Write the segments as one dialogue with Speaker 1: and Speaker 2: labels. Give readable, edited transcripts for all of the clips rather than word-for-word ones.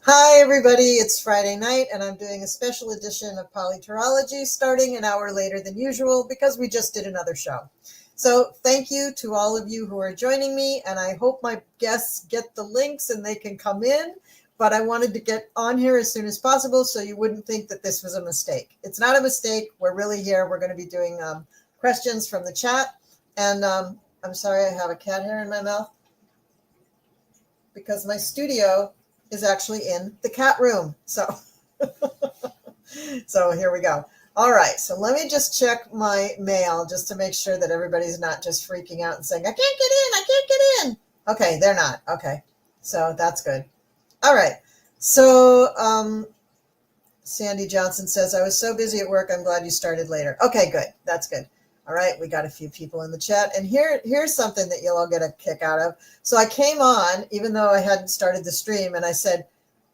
Speaker 1: Hi, everybody. It's Friday night, and I'm doing a special edition of PoliTarology starting an hour later than usual because we just did another show. So, thank you to all of you who are joining me, and I hope my guests get the links and they can come in. But I wanted to get on here as soon as possible so you wouldn't think that this was a mistake. It's not a mistake. We're really here. We're going to be doing questions from the chat. And I'm sorry, I have a cat hair in my mouth because my studio is actually in the cat room. So, so here we go. All right. So let me just check my mail just to make sure that everybody's not just freaking out and saying, I can't get in. I can't get in. Okay. They're not. Okay. So that's good. All right. So, Sandy Johnson says, I was so busy at work. I'm glad you started later. Okay, good. That's good. All right, we got a few people in the chat. And here's something that you'll all get a kick out of. So I came on, even though I hadn't started the stream, and I said,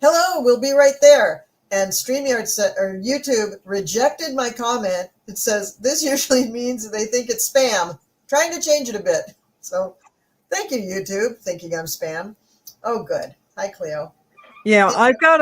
Speaker 1: hello, we'll be right there. And StreamYard said, or YouTube rejected my comment. It says, this usually means they think it's spam. Trying to change it a bit. So thank you, YouTube, thinking I'm spam. Oh, good. Hi, Cleo.
Speaker 2: Yeah, I've got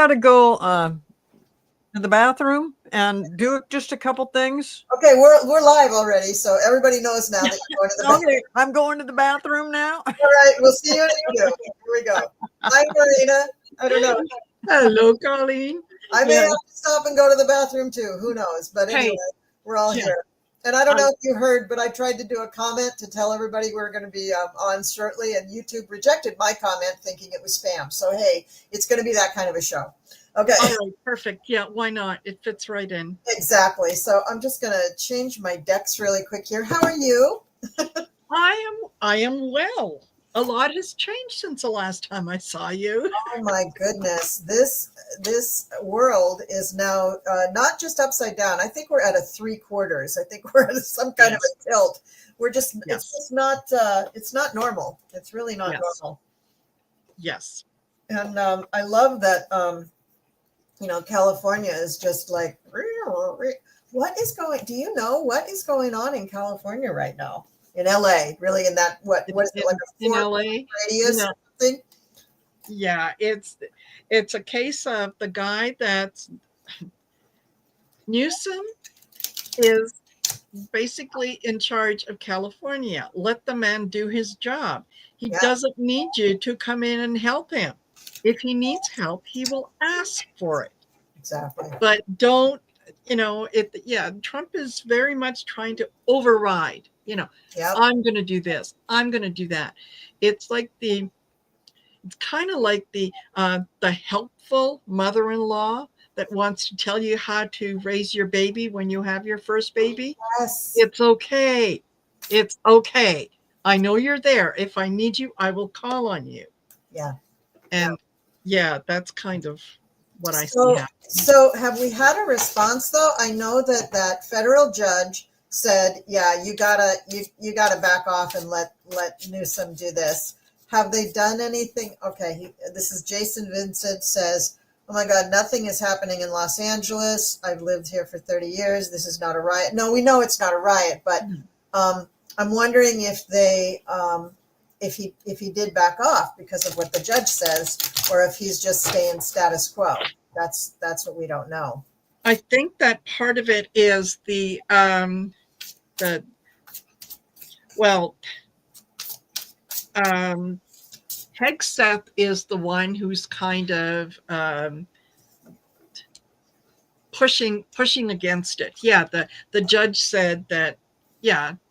Speaker 2: to go to the bathroom and do just a couple things.
Speaker 1: Okay, we're live already, so everybody knows now that you're going to the bathroom.
Speaker 2: Okay, I'm going to the bathroom now.
Speaker 1: All right, we'll see you in a minute. Here we go. Hi, Marina. I don't know.
Speaker 3: Hello, Colleen.
Speaker 1: I may have to stop and go to the bathroom too. Who knows? But anyway, we're all here. And I don't know if you heard, but I tried to do a comment to tell everybody we were going to be on shortly, and YouTube rejected my comment thinking it was spam. So, hey, it's going to be that kind of a show. Okay.
Speaker 3: All right, perfect. Yeah, why not? It fits right in.
Speaker 1: Exactly. So I'm just going to change my decks really quick here. How are you?
Speaker 3: I am well. A lot has changed since the last time I saw you.
Speaker 1: Oh my goodness. This world is now not just upside down. I think we're at a 3/4. I think we're at some kind of a tilt. We're just it's just not it's not normal. It's really not normal.
Speaker 3: Yes.
Speaker 1: And I love that California is just like what is going do you know what is going on in California right now? In LA, really, in that what is it, like a 4
Speaker 3: LA
Speaker 1: radius thing?
Speaker 3: Yeah, it's a case of the guy that's Newsom is basically in charge of California. Let the man do his job. He doesn't need you to come in and help him. If he needs help, he will ask for it.
Speaker 1: Exactly.
Speaker 3: But don't, Trump is very much trying to override, I'm going to do this. I'm going to do that. It's kind of like the helpful mother-in-law that wants to tell you how to raise your baby when you have your first baby.
Speaker 1: Yes.
Speaker 3: It's okay. It's okay. I know you're there. If I need you, I will call on you.
Speaker 1: Yeah.
Speaker 3: And that's kind of what I see happening.
Speaker 1: So have we had a response though? I know that federal judge said, you gotta back off and let Newsom do this. Have they done anything? Okay, this is Jason Vincent says, oh my God, nothing is happening in Los Angeles. I've lived here for 30 years. This is not a riot. No, we know it's not a riot, but I'm wondering if they if he did back off because of what the judge says, or if he's just staying status quo. That's what we don't know.
Speaker 3: I think that part of it is Hegseth is the one who's kind of pushing against it. Yeah, the judge said that,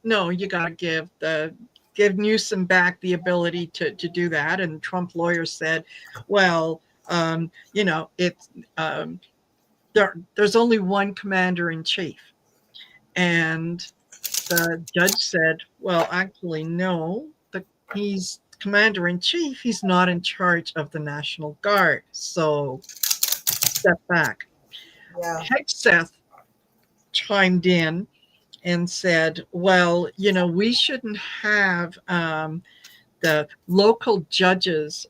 Speaker 3: no, you got to give Newsom back the ability to do that. And Trump lawyers said, well, it's there's only one commander in chief. And the judge said, well, actually, no, he's commander in chief. He's not in charge of the National Guard. So step back.
Speaker 1: Yeah.
Speaker 3: Hegseth chimed in and said, well, we shouldn't have the local judges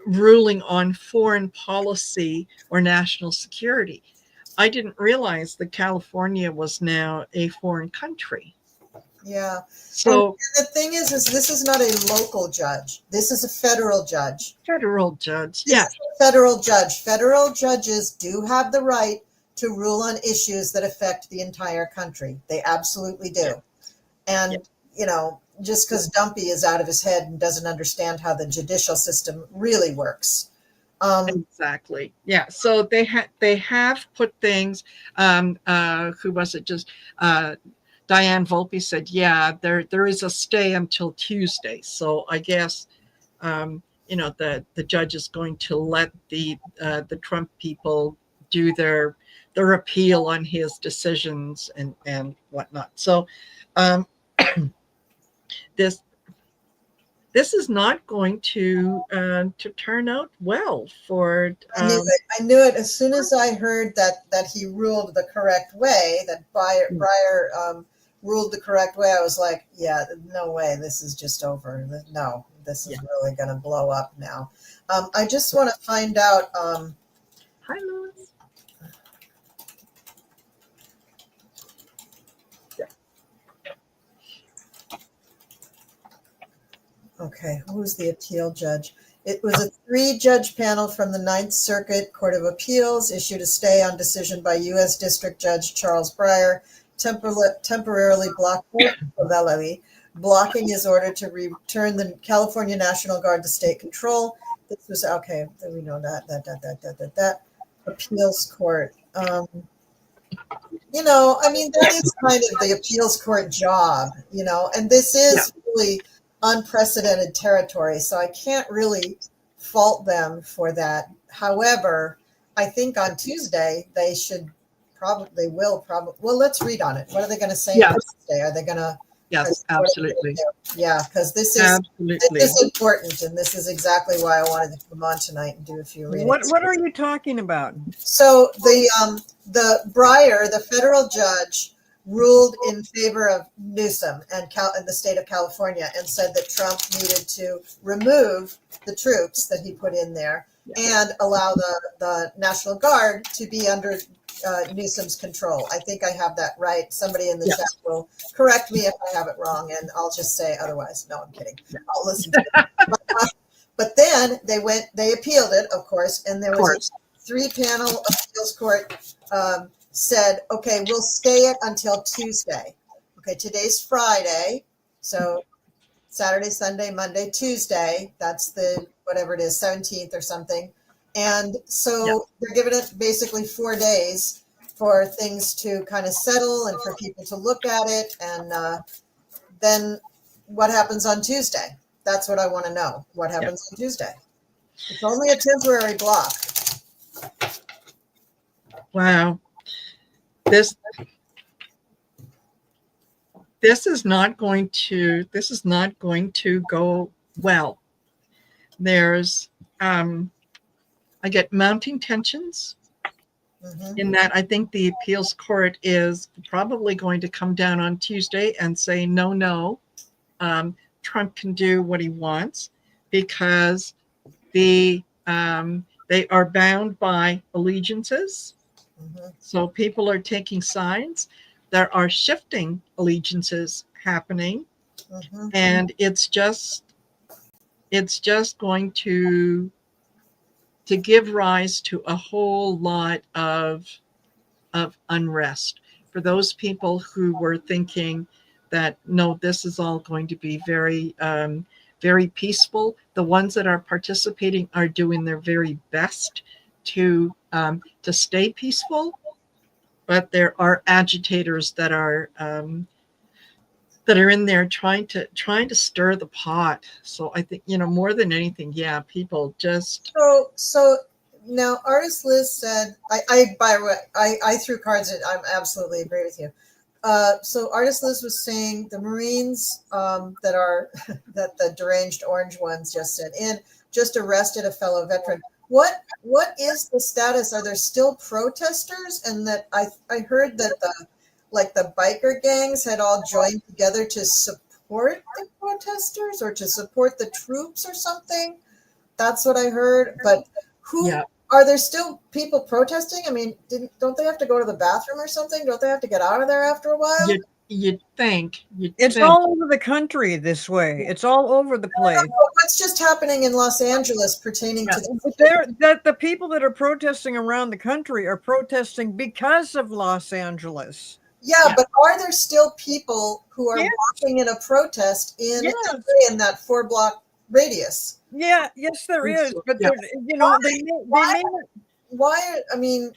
Speaker 3: ruling on foreign policy or national security. I didn't realize that California was now a foreign country.
Speaker 1: Yeah.
Speaker 3: So
Speaker 1: And the thing is this is not a local judge. This is a federal judge.
Speaker 3: federal judge,
Speaker 1: This
Speaker 3: yeah,
Speaker 1: is a federal judge. Federal judges do have the right to rule on issues that affect the entire country. They absolutely do. And, just because Dumpy is out of his head and doesn't understand how the judicial system really works.
Speaker 3: exactly, yeah. So they have put things. Who was it? Just Diane Volpe said, yeah, there is a stay until Tuesday. So I guess the judge is going to let the Trump people do their appeal on his decisions and whatnot. So um, this this is not going to turn out well for.
Speaker 1: I knew it. I knew it as soon as I heard that he ruled the correct way. That Breyer ruled the correct way. I was like, yeah, no way. This is just over. No, this is really going to blow up now. I just want to find out.
Speaker 3: Hi, Louis.
Speaker 1: Okay, who's the appeal judge? It was a 3-judge panel from the Ninth Circuit Court of Appeals issued a stay on decision by U.S. District Judge Charles Breyer, temporarily blocking his order to return the California National Guard to state control. This was okay. We know that appeals court. That is kind of the appeals court job, and this is really unprecedented territory, so I can't really fault them for that. However, I think on Tuesday they will probably. Well, let's read on it. What are they going to say on Tuesday? Are they going to?
Speaker 3: Yes, absolutely.
Speaker 1: Yeah, because this is important, and this is exactly why I wanted to come on tonight and do a few readings.
Speaker 2: What are you talking about?
Speaker 1: So the Breyer, the federal judge, ruled in favor of Newsom and the state of California and said that Trump needed to remove the troops that he put in there and allow the National Guard to be under Newsom's control. I think I have that right. Somebody in the chat will correct me if I have it wrong, and I'll just say otherwise. No, I'm kidding. I'll listen to it. But then they appealed it, of course, and there was a 3-panel appeals court said, okay, we'll stay it until Tuesday. Okay, today's Friday, so Saturday, Sunday, Monday, Tuesday, that's the, whatever it is, 17th or something. And so they're giving it basically 4 days for things to kind of settle and for people to look at it. And then what happens on Tuesday? That's what I want to know. What happens on Tuesday? It's only a temporary block.
Speaker 3: Wow. This is not going to go well. There's I get mounting tensions in that I think the appeals court is probably going to come down on Tuesday and say no, Trump can do what he wants because they are bound by allegiances. So people are taking sides. There are shifting allegiances happening, and it's just going to give rise to a whole lot of unrest for those people who were thinking that no, this is all going to be very very peaceful. The ones that are participating are doing their very best to stay peaceful, but there are agitators that are in there trying to stir the pot. So I think more than anything, people just.
Speaker 1: So now Artist Liz said, I threw cards at. I absolutely agree with you. So Artist Liz was saying the Marines that the deranged orange ones just sent in just arrested a fellow veteran. What is the status? Are there still protesters? And that I heard that the biker gangs had all joined together to support the protesters or to support the troops or something. That's what I heard. But are there still people protesting? I mean, don't they have to go to the bathroom or something? Don't they have to get out of there after a while?
Speaker 3: You'd think.
Speaker 2: It's all over the country this way. It's all over the place.
Speaker 1: What's just happening in Los Angeles pertaining to
Speaker 2: That the people that are protesting around the country are protesting because of Los Angeles.
Speaker 1: Yeah, but are there still people who are
Speaker 2: Yes.
Speaker 1: walking in a protest in
Speaker 2: Yes.
Speaker 1: LA in that 4-block radius?
Speaker 2: Yeah, yes, there is. But
Speaker 3: Yeah.
Speaker 2: you know, they may not.
Speaker 1: Why? I mean,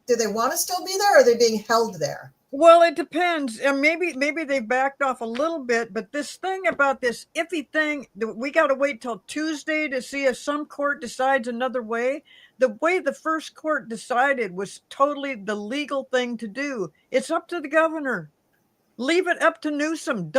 Speaker 1: do they want to still be there, or are they being held there?
Speaker 2: Well, it depends. And maybe they backed off a little bit, but this thing about this iffy thing, we got to wait till Tuesday to see if some court decides another way. The way the first court decided was totally the legal thing to do. It's up to the governor. Leave it up to Newsom.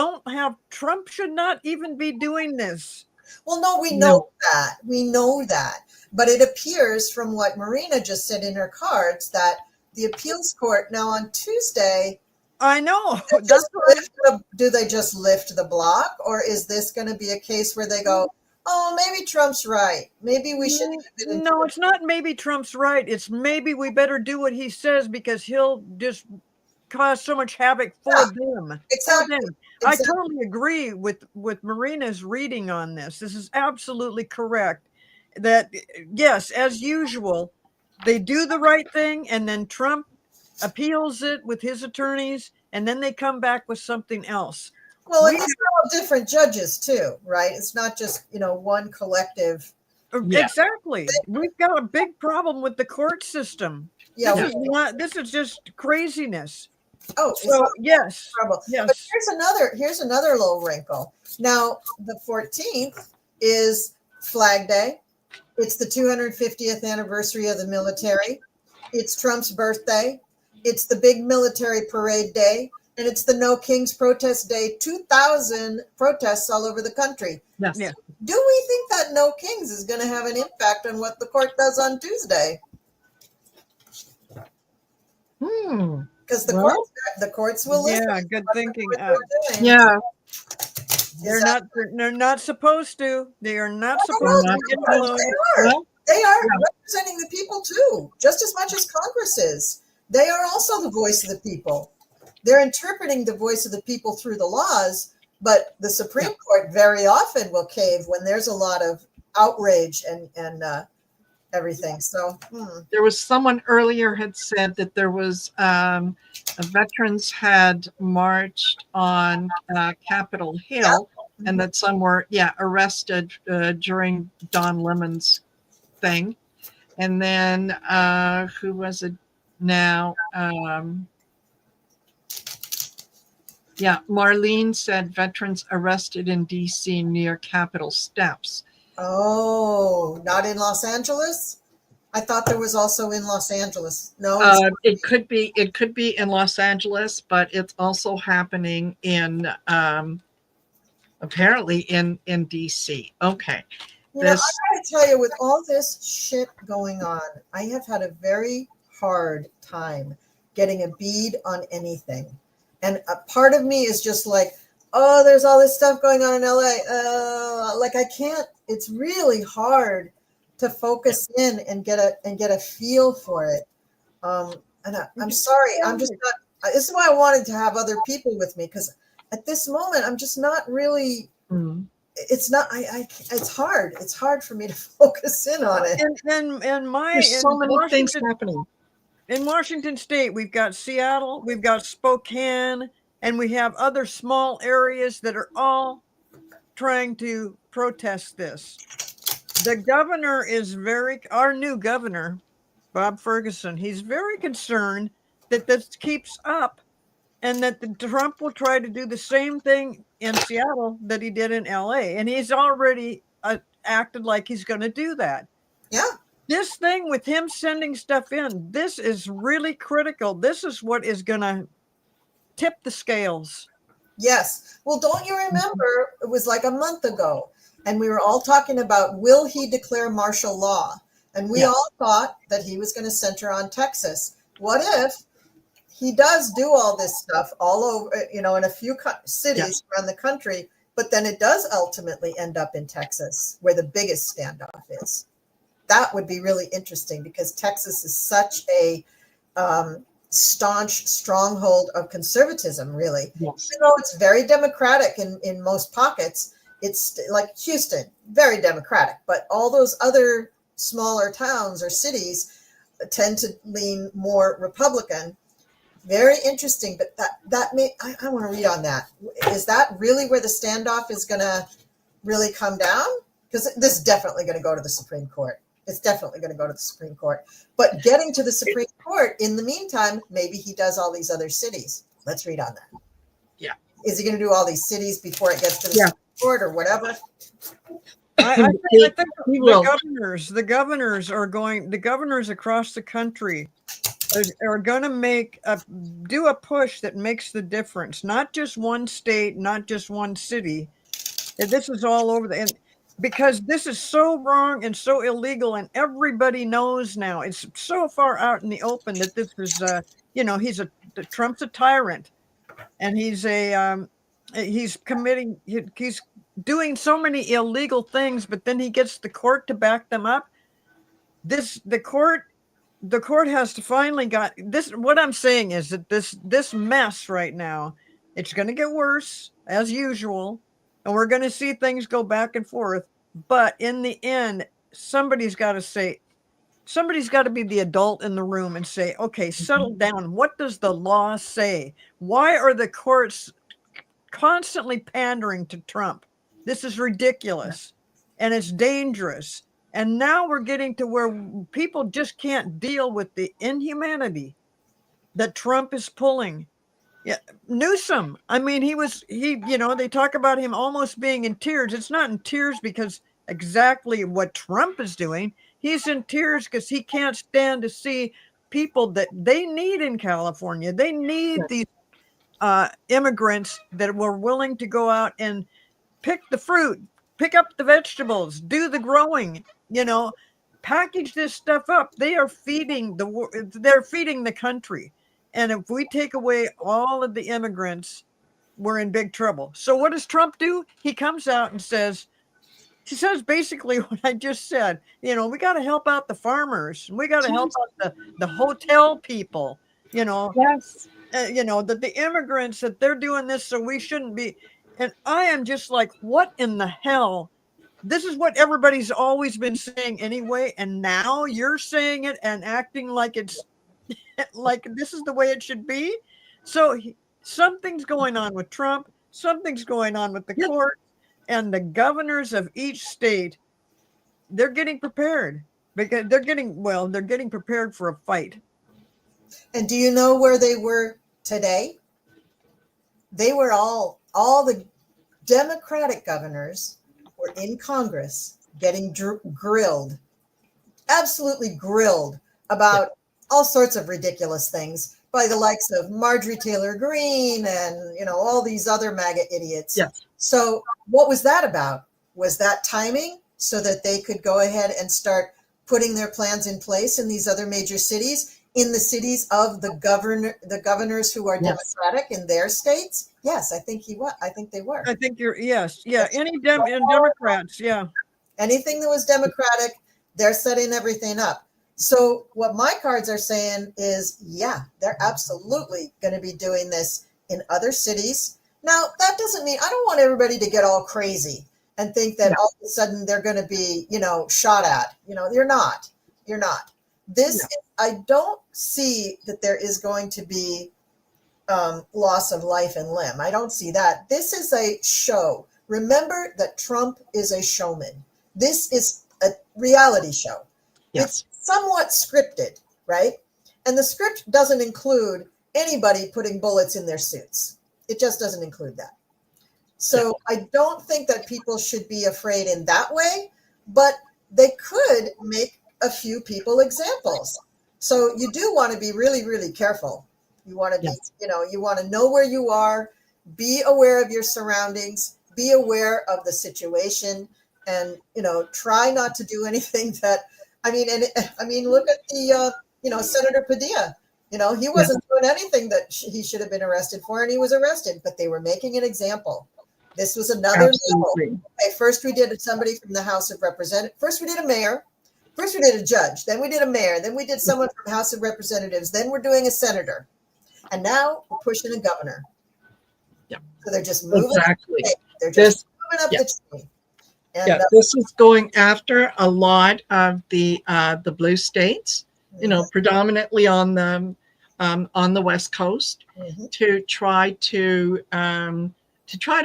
Speaker 2: Trump should not even be doing this.
Speaker 1: Well, no, we know that. We know that. But it appears from what Marina just said in her cards that the appeals court now on Tuesday.
Speaker 2: I know.
Speaker 1: Do they just lift the block, or is this going to be a case where they go, oh, maybe Trump's right. Maybe we should.
Speaker 2: No, it's not maybe Trump's right. It's maybe we better do what he says because he'll just cause so much havoc for them.
Speaker 1: Exactly.
Speaker 2: I totally agree with Marina's reading on this. This is absolutely correct. That, yes, as usual, they do the right thing and then Trump appeals it with his attorneys and then they come back with something else.
Speaker 1: Well, it's all different judges too, right? It's not just, one collective.
Speaker 2: Yeah. Exactly. We've got a big problem with the court system.
Speaker 1: Yeah.
Speaker 2: This is just craziness.
Speaker 1: Oh,
Speaker 2: so yes.
Speaker 1: Yes. But here's another little wrinkle. Now, the 14th is Flag Day. It's the 250th anniversary of the military. It's Trump's birthday. It's the big military parade day. And it's the No Kings protest day. 2,000 protests all over the country.
Speaker 3: Yes.
Speaker 2: Yeah.
Speaker 1: Do we think that No Kings is going to have an impact on what the court does on Tuesday? Because the courts will listen.
Speaker 2: Yeah, good thinking.
Speaker 3: Yeah.
Speaker 2: They're not supposed to. They are not supposed to influence.
Speaker 1: They are representing the people too, just as much as Congress is. They are also the voice of the people. They're interpreting the voice of the people through the laws, but the Supreme Court very often will cave when there's a lot of outrage and everything. So
Speaker 3: there was someone earlier had said that there was veterans had marched on Capitol Hill and that some were arrested during Don Lemon's thing. And then who was it now? Marlene said veterans arrested in DC near Capitol steps.
Speaker 1: Oh, not in Los Angeles? I thought there was also in Los Angeles. No,
Speaker 3: it could be in Los Angeles, but it's also happening in apparently in DC. Okay.
Speaker 1: I gotta tell you, with all this shit going on, I have had a very hard time getting a bead on anything. And a part of me is just like, oh, there's all this stuff going on in LA. I can't. It's really hard to focus in and get a feel for it. And I'm sorry, I'm just not. This is why I wanted to have other people with me, because at this moment I'm just not really. It's not. It's hard. It's hard for me to focus in on it.
Speaker 2: And
Speaker 3: there's so many things happening.
Speaker 2: In Washington State, we've got Seattle, we've got Spokane, and we have other small areas that are all trying to protest this. The governor is our new governor, Bob Ferguson, he's very concerned that this keeps up and that Trump will try to do the same thing in Seattle that he did in LA. And he's already acted like he's going to do that.
Speaker 1: Yeah.
Speaker 2: This thing with him sending stuff in, this is really critical. This is what is going to tip the scales.
Speaker 1: Yes. Well, don't you remember, it was like a month ago, and we were all talking about, will he declare martial law? And we all thought that he was going to center on Texas. What if he does do all this stuff all over, in a few cities around the country, but then it does ultimately end up in Texas, where the biggest standoff is? That would be really interesting, because Texas is such a staunch stronghold of conservatism, really.
Speaker 3: Yes.
Speaker 1: Even though it's very democratic in most pockets, it's like Houston, very democratic, but all those other smaller towns or cities tend to lean more Republican. Very interesting, but I want to read on that. Is that really where the standoff is going to really come down? Because this is definitely going to go to the Supreme Court. It's definitely going to go to the Supreme Court. But getting to the Supreme Court, in the meantime, maybe he does all these other cities. Let's read on that.
Speaker 3: Yeah.
Speaker 1: Is he going to do all these cities before it gets to the Supreme Court or whatever?
Speaker 2: I think the governors across the country are going to do a push that makes the difference. Not just one state, not just one city. This is all over because this is so wrong and so illegal, and everybody knows now. It's so far out in the open that this is, Trump's a tyrant, and he's doing so many illegal things, but then he gets the court to back them up. The court has to finally got this. What I'm saying is that this mess right now, it's going to get worse as usual. And we're going to see things go back and forth. But in the end, somebody's got to be the adult in the room and say, okay, settle down. What does the law say? Why are the courts constantly pandering to Trump? This is ridiculous and it's dangerous. And now we're getting to where people just can't deal with the inhumanity that Trump is pulling. Yeah, Newsom. I mean, they talk about him almost being in tears. It's not in tears because exactly what Trump is doing. He's in tears because he can't stand to see people that they need in California. They need these immigrants that were willing to go out and pick the fruit, pick up the vegetables, do the growing, package this stuff up. They are feeding the country. And if we take away all of the immigrants, we're in big trouble. So what does Trump do? He comes out and says basically what I just said. We got to help out the farmers. We got to help out the hotel people,
Speaker 3: Yes.
Speaker 1: That the immigrants, that they're doing this, so we shouldn't be. And I am just like, what in the hell? This is what everybody's always been saying anyway. And now you're saying it and acting like it's like this is the way it should be. So something's going on with Trump. Something's going on with the court, and the governors of each state. They're getting prepared because they're getting prepared for a fight. And do you know where they were today? They were all the Democratic governors were in Congress getting grilled, absolutely grilled about all sorts of ridiculous things by the likes of Marjorie Taylor Greene and, all these other MAGA idiots.
Speaker 3: Yes.
Speaker 1: So what was that about? Was that timing so that they could go ahead and start putting their plans in place in these other major cities, in the cities of the governors who are Democratic in their states? Yes, I think they were.
Speaker 2: I think yes. Yeah. Any Democrats. Yeah.
Speaker 1: Anything that was Democratic, they're setting everything up. So what my cards are saying is, they're absolutely going to be doing this in other cities. Now, that doesn't mean, I don't want everybody to get all crazy and think that all of a sudden they're going to be, shot at. You're not. I don't see that there is going to be loss of life and limb. I don't see that. This is a show. Remember that Trump is a showman. This is a reality show.
Speaker 3: Yes.
Speaker 1: It's somewhat scripted, right? And the script doesn't include anybody putting bullets in their suits. It just doesn't include that. So I don't think that people should be afraid in that way, but they could make a few people examples. So you do want to be really, really careful. You want to be, you want to know where you are, be aware of your surroundings, be aware of the situation, and, try not to do anything that, look at the, Senator Padilla. He wasn't doing anything that he should have been arrested for, and he was arrested, but they were making an example. This was another level. Okay, first we did somebody from the House of Representatives. First we did a mayor. First we did a judge, then we did a mayor, then we did someone from House of Representatives, then we're doing a senator, and now we're pushing a governor.
Speaker 3: Yeah.
Speaker 1: So they're just moving.
Speaker 3: Exactly.
Speaker 1: They're just moving up
Speaker 3: yeah.
Speaker 1: the tree. And,
Speaker 3: yeah, this is going after a lot of the blue states, predominantly on the West Coast, to try to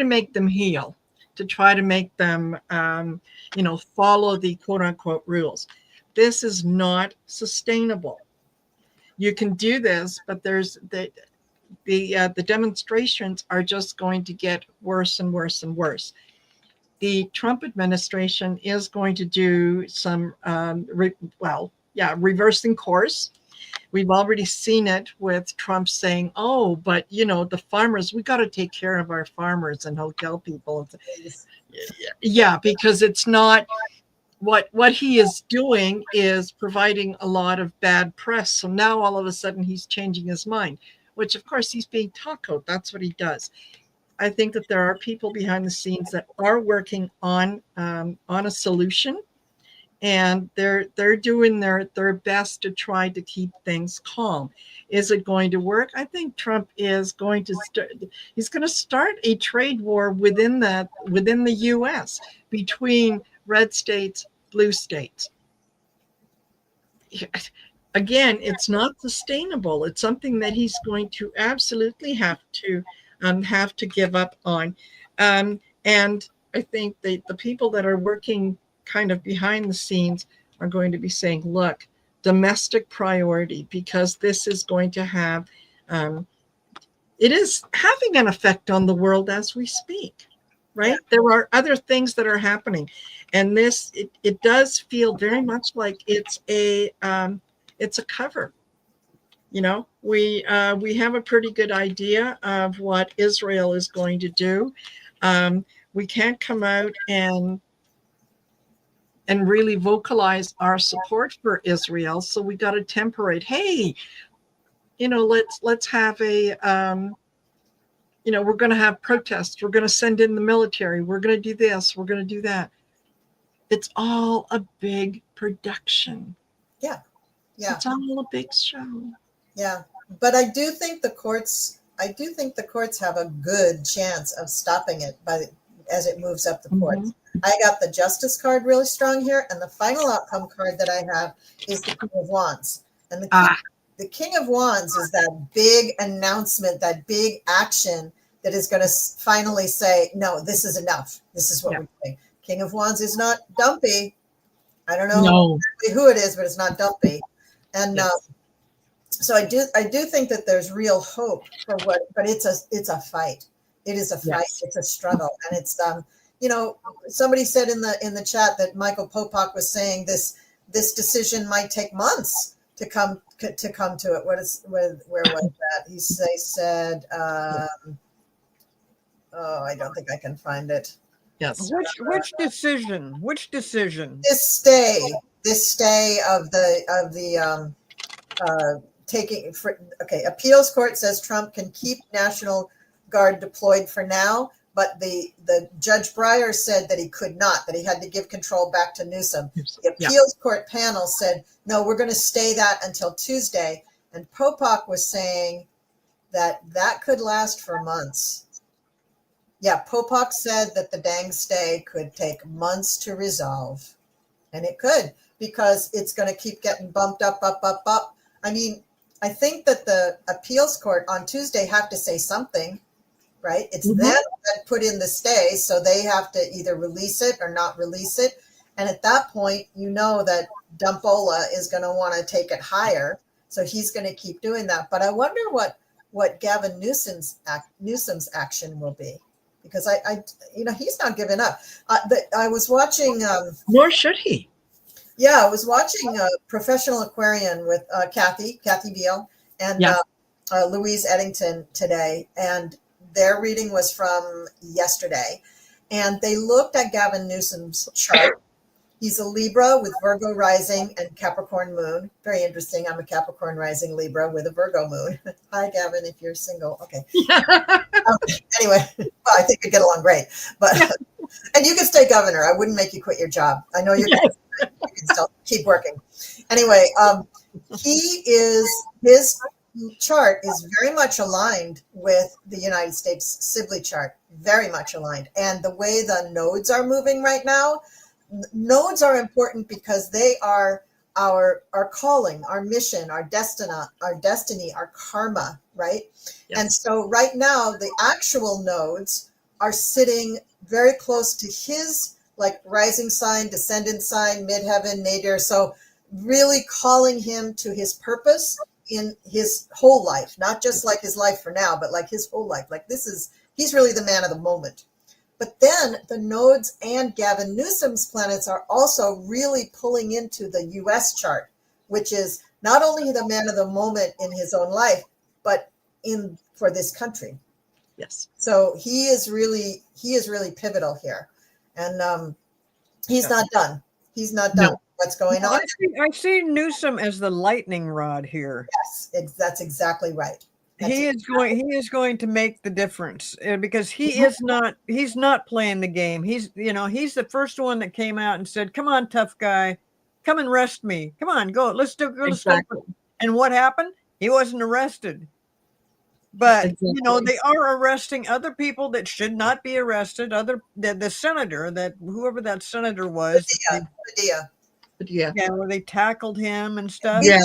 Speaker 3: make them heal, to try to make them follow the quote unquote rules. This is not sustainable. You can do this, but there's the demonstrations are just going to get worse and worse and worse. The Trump administration is going to do some, reversing course. We've already seen it with Trump saying, "Oh, but the farmers, we got to take care of our farmers," and he'll tell people, yeah, because it's not what he is doing is providing a lot of bad press. So now all of a sudden he's changing his mind, which of course he's being tacoed. That's what he does. I think that there are people behind the scenes that are working on a solution, and they're doing their best to try to keep things calm. Is it going to work? I think Trump is going to start a trade war within the U.S. between red states, blue states. Again, it's not sustainable. It's something that he's going to absolutely have to give up on. And I think the people that are working kind of behind the scenes are going to be saying, look, domestic priority, because this is going to have, it is having an effect on the world as we speak, right? Yeah. There are other things that are happening. And this, it does feel very much like it's a cover. We have a pretty good idea of what Israel is going to do. We can't come out and really vocalize our support for Israel, so we got to temper it. Hey, let's have a we're going to have protests. We're going to send in the military. We're going to do this. We're going to do that. It's all a big production.
Speaker 1: Yeah.
Speaker 3: It's all a big show.
Speaker 1: Yeah, but I do think the courts have a good chance of stopping it as it moves up the courts. I got the justice card really strong here, and the final outcome card that I have is the King of Wands. And the King of Wands is that big announcement, that big action that is going to finally say, no, this is enough. This is what we're doing. King of Wands is not dumpy. I don't know who it is, but it's not dumpy. And so I do think that there's real hope for but it's a fight. It is a fight. Yes. It's a struggle, and it's somebody said in the chat that Michael Popak was saying this decision might take months to come to it. Where was that? He said I don't think I can find it.
Speaker 2: Yes. Which decision? Which decision?
Speaker 1: This stay of the appeals court says Trump can keep National Guard deployed for now, but the Judge Breyer said that he could not, that he had to give control back to Newsom. The appeals court panel said, no, we're going to stay that until Tuesday. And Popak was saying that could last for months. Yeah, Popak said that the dang stay could take months to resolve. And it could, because it's going to keep getting bumped up. I mean, I think that the appeals court on Tuesday have to say something, right? It's them that put in the stay, so they have to either release it or not release it. And at that point, that Dumpola is going to want to take it higher, so he's going to keep doing that. But I wonder what Gavin Newsom's action will be, because I he's not giving up. I was watching.
Speaker 3: Nor should he.
Speaker 1: Yeah, I was watching Professional Aquarian with Kathy Beal and Louise Eddington today, and their reading was from yesterday, and they looked at Gavin Newsom's chart. He's a Libra with Virgo rising and Capricorn moon. Very interesting. I'm a Capricorn rising Libra with a Virgo moon. Hi, Gavin, if you're single. Okay. Anyway, well, I think we get along great. But And you can stay governor. I wouldn't make you quit your job. I know you're
Speaker 3: Yes.
Speaker 1: you can still keep working. Anyway, his chart is very much aligned with the United States Sibley chart, very much aligned. And the way the nodes are moving right now, nodes are important because they are our calling, our mission, our destiny, our karma, right?
Speaker 3: Yes.
Speaker 1: And so right now, the actual nodes are sitting very close to his like rising sign, descendant sign, midheaven, nadir. So really calling him to his purpose in his whole life, not just like his life for now, but like his whole life. Like he's really the man of the moment. But then the nodes and Gavin Newsom's planets are also really pulling into the US chart, which is not only the man of the moment in his own life, but for this country.
Speaker 3: Yes.
Speaker 1: So he is really pivotal here. And he's not done. He's not done.
Speaker 3: No.
Speaker 1: What's going on?
Speaker 2: I see Newsom as the lightning rod here.
Speaker 1: Yes, that's exactly right.
Speaker 2: He is going to make the difference because he's not playing the game. He's the first one that came out and said, "Come on, tough guy, come and arrest me. Come on, go. Let's go."
Speaker 3: Exactly.
Speaker 2: And what happened? He wasn't arrested. But
Speaker 3: Exactly.
Speaker 2: they are arresting other people that should not be arrested. The senator, that whoever that senator was,
Speaker 1: Padilla.
Speaker 3: Yeah.
Speaker 2: where they tackled him and stuff.
Speaker 3: Yeah.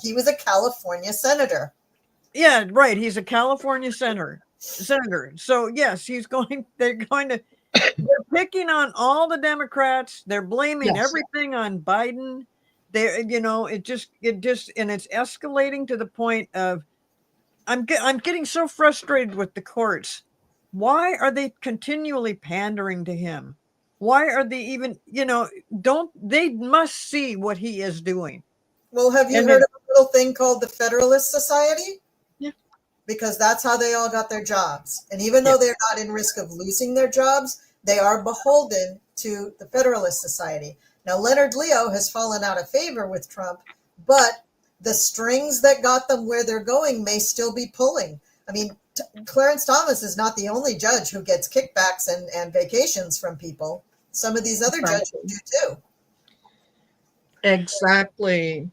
Speaker 1: He was a California senator.
Speaker 2: Yeah, right. He's a California senator. So yes, they're picking on all the Democrats. They're blaming everything on Biden. It just and it's escalating to the point of I'm getting so frustrated with the courts. Why are they continually pandering to him? Why are they even, they must see what he is doing.
Speaker 1: Well, have you heard of a little thing called the Federalist Society?
Speaker 3: Yeah.
Speaker 1: Because that's how they all got their jobs. And even though they're not in risk of losing their jobs, they are beholden to the Federalist Society. Now, Leonard Leo has fallen out of favor with Trump, but the strings that got them where they're going may still be pulling. I mean, Clarence Thomas is not the only judge who gets kickbacks and vacations from people. Some of these other judges do too.
Speaker 3: Exactly.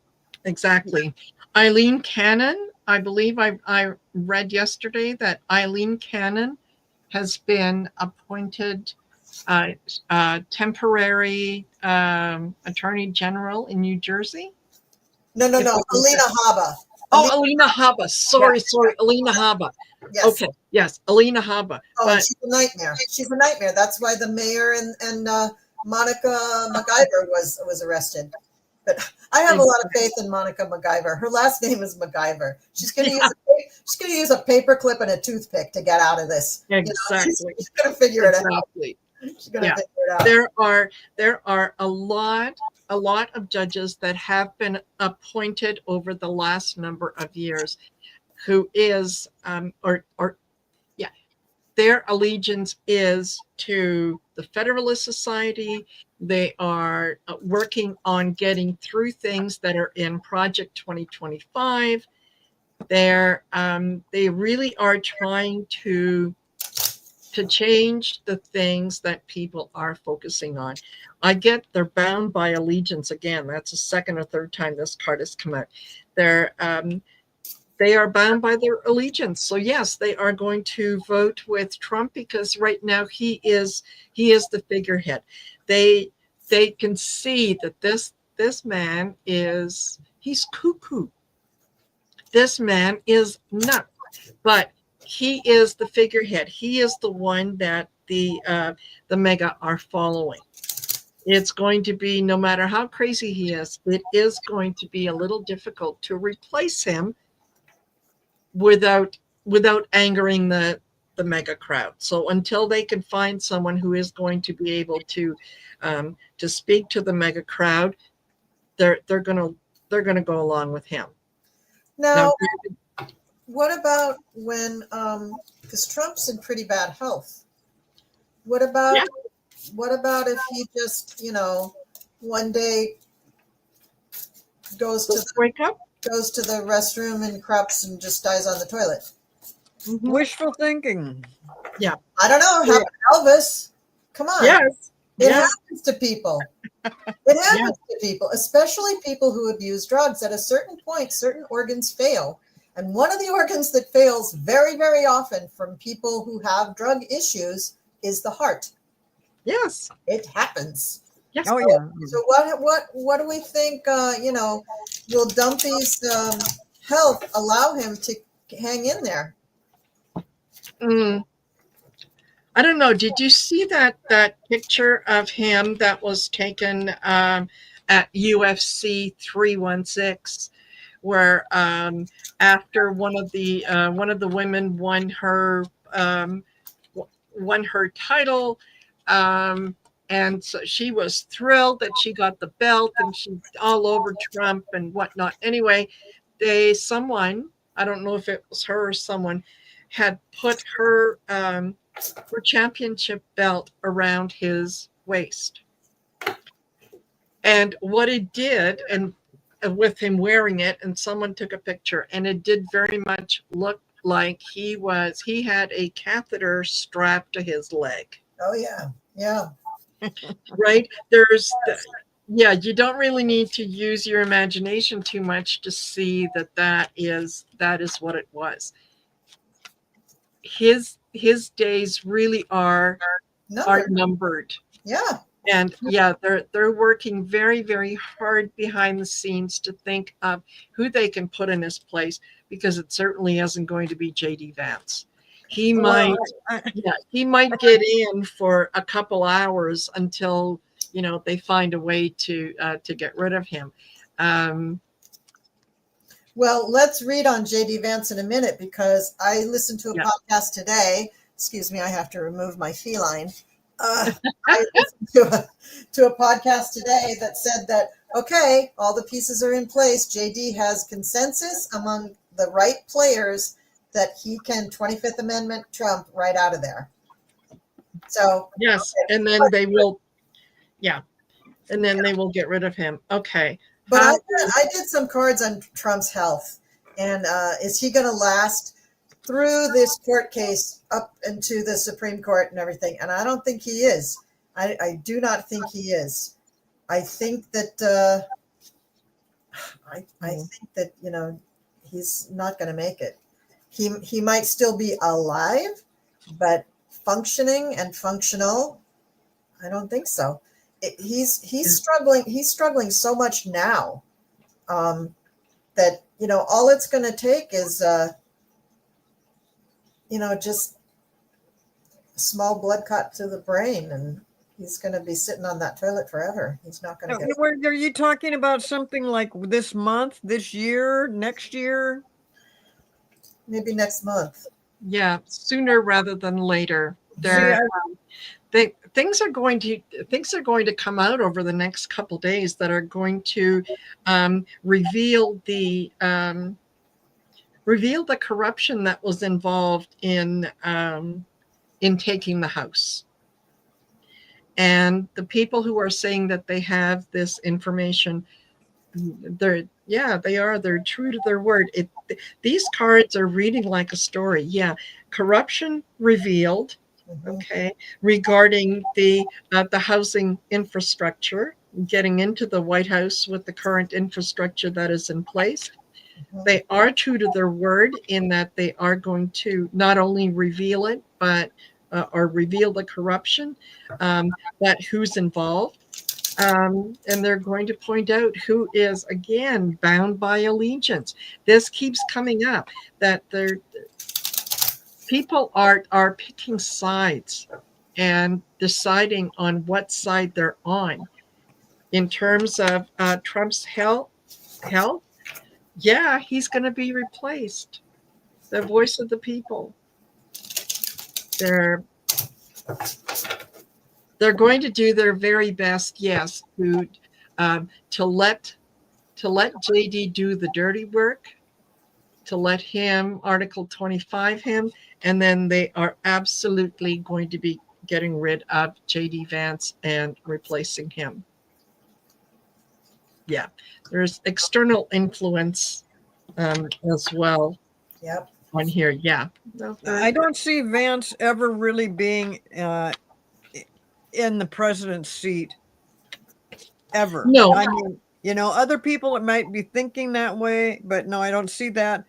Speaker 3: Eileen Cannon, I believe I read yesterday that Eileen Cannon has been appointed temporary attorney general in New Jersey.
Speaker 1: No. Alina Habba.
Speaker 3: Alina Habba. Sorry. Alina Habba.
Speaker 1: Yes.
Speaker 3: Okay. Yes. Alina Habba.
Speaker 1: Oh, but she's a nightmare. She's a nightmare. That's why the mayor and Monica MacGyver was arrested. But I have a lot of faith in Monica MacGyver. Her last name is MacGyver. She's going to use a paper clip and a toothpick to get out of this.
Speaker 3: Exactly.
Speaker 1: She's going to figure it out. She's going to figure it out.
Speaker 3: There are a lot of judges that have been appointed over the last number of years who is their allegiance is to the Federalist Society. They are working on getting through things that are in Project 2025. They really are trying to change the things that people are focusing on. I get they're bound by allegiance again. That's the second or third time this card has come out. They are bound by their allegiance. So yes, they are going to vote with Trump because right now he is the figurehead. They can see that this man he's cuckoo. This man is nuts, but he is the figurehead. He is the one that the mega are following. It's going to be, no matter how crazy he is, it is going to be a little difficult to replace him without angering the mega crowd. So until they can find someone who is going to be able to speak to the mega crowd, they're gonna go along with him.
Speaker 1: Now what about when because Trump's in pretty bad health? What about if he just one day goes to the restroom and craps and just dies on the toilet?
Speaker 2: Wishful thinking.
Speaker 3: Yeah.
Speaker 1: I don't know. How about Elvis? Come on.
Speaker 3: Yes.
Speaker 1: It
Speaker 3: Yes.
Speaker 1: happens to people. It happens to people, especially people who abuse drugs. At a certain point, certain organs fail. And one of the organs that fails very, very often from people who have drug issues is the heart.
Speaker 3: Yes.
Speaker 1: It happens.
Speaker 3: Yes.
Speaker 2: Oh yeah.
Speaker 1: So what do we think? Will Dumpy's health allow him to hang in there?
Speaker 3: I don't know. Did you see that picture of him that was taken at UFC 316, where after one of the women won her title, and so she was thrilled that she got the belt, and she's all over Trump and whatnot. Anyway, someone, I don't know if it was her or someone, had put her championship belt around his waist. And what it did, and with him wearing it, and someone took a picture, and it did very much look like he had a catheter strapped to his leg.
Speaker 1: Oh yeah, yeah.
Speaker 3: Right? You don't really need to use your imagination too much to see that is what it was. His days really are numbered.
Speaker 1: Yeah.
Speaker 3: And yeah, they're working very, very hard behind the scenes to think of who they can put in his place, because it certainly isn't going to be JD Vance. He might get in for a couple hours until they find a way to get rid of him.
Speaker 1: Well, let's read on JD Vance in a minute, because I listened to a podcast today. Excuse me, I have to remove my feline. I listened to a podcast today that said that, okay, all the pieces are in place. JD has consensus among the right players that he can 25th Amendment Trump right out of there. So
Speaker 3: yes, okay. And then they will, and then they will get rid of him. Okay.
Speaker 1: But I did some cards on Trump's health, and is he going to last through this court case up into the Supreme Court and everything? And I don't think he is. I do not think he is. I think that I think that he's not going to make it. He might still be alive, but functioning and functional, I don't think so. He's struggling. He's struggling so much now that all it's going to take is just a small blood clot to the brain, and he's going to be sitting on that toilet forever. He's not going to get.
Speaker 2: Are you talking about something like this month, this year, next year?
Speaker 1: Maybe next month.
Speaker 3: Yeah, sooner rather than later. Things are going to come out over the next couple days that are going to reveal the corruption that was involved in taking the House. And the people who are saying that they have this information, they're true to their word. These cards are reading like a story. Yeah, corruption revealed. Okay, regarding the housing infrastructure, getting into the White House with the current infrastructure that is in place. They are true to their word in that they are going to not only reveal it, but or reveal the corruption, but who's involved. And they're going to point out who is, again, bound by allegiance. This keeps coming up, that people are picking sides and deciding on what side they're on. In terms of Trump's health, yeah, he's going to be replaced. The voice of the people. They're going to do their very best, yes, to let JD do the dirty work, to let him Article 25 him, and then they are absolutely going to be getting rid of JD Vance and replacing him. Yeah, there's external influence as well.
Speaker 1: Yep.
Speaker 3: On here, yeah.
Speaker 2: I don't see Vance ever really being in the president's seat ever.
Speaker 3: No.
Speaker 2: I mean, other people might be thinking that way, but no, I don't see that.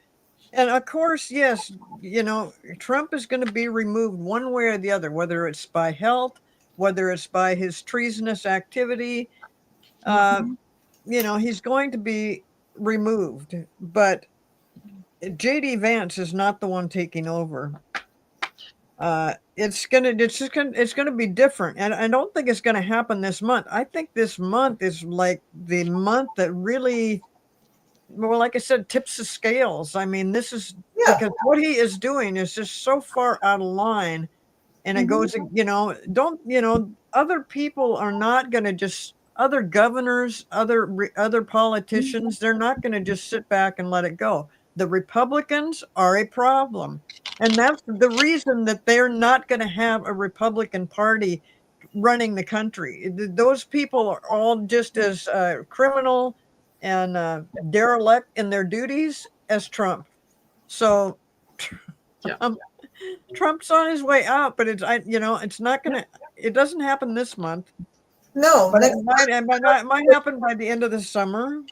Speaker 2: And of course, yes, Trump is going to be removed one way or the other, whether it's by health, whether it's by his treasonous activity. He's going to be removed, but JD Vance is not the one taking over. It's gonna be different, and I don't think it's gonna happen this month. I think this month is like the month that really, well, like I said, tips the scales. I mean, this is because what he is doing is just so far out of line, and it goes, other people are not going to just, other governors, other politicians, they're not going to just sit back and let it go. The Republicans are a problem. And that's the reason that they're not going to have a Republican Party running the country. Those people are all just as criminal and derelict in their duties as Trump. So Trump's on his way out, but it's not gonna. It doesn't happen this month.
Speaker 1: No,
Speaker 2: but it might happen by the end of the summer.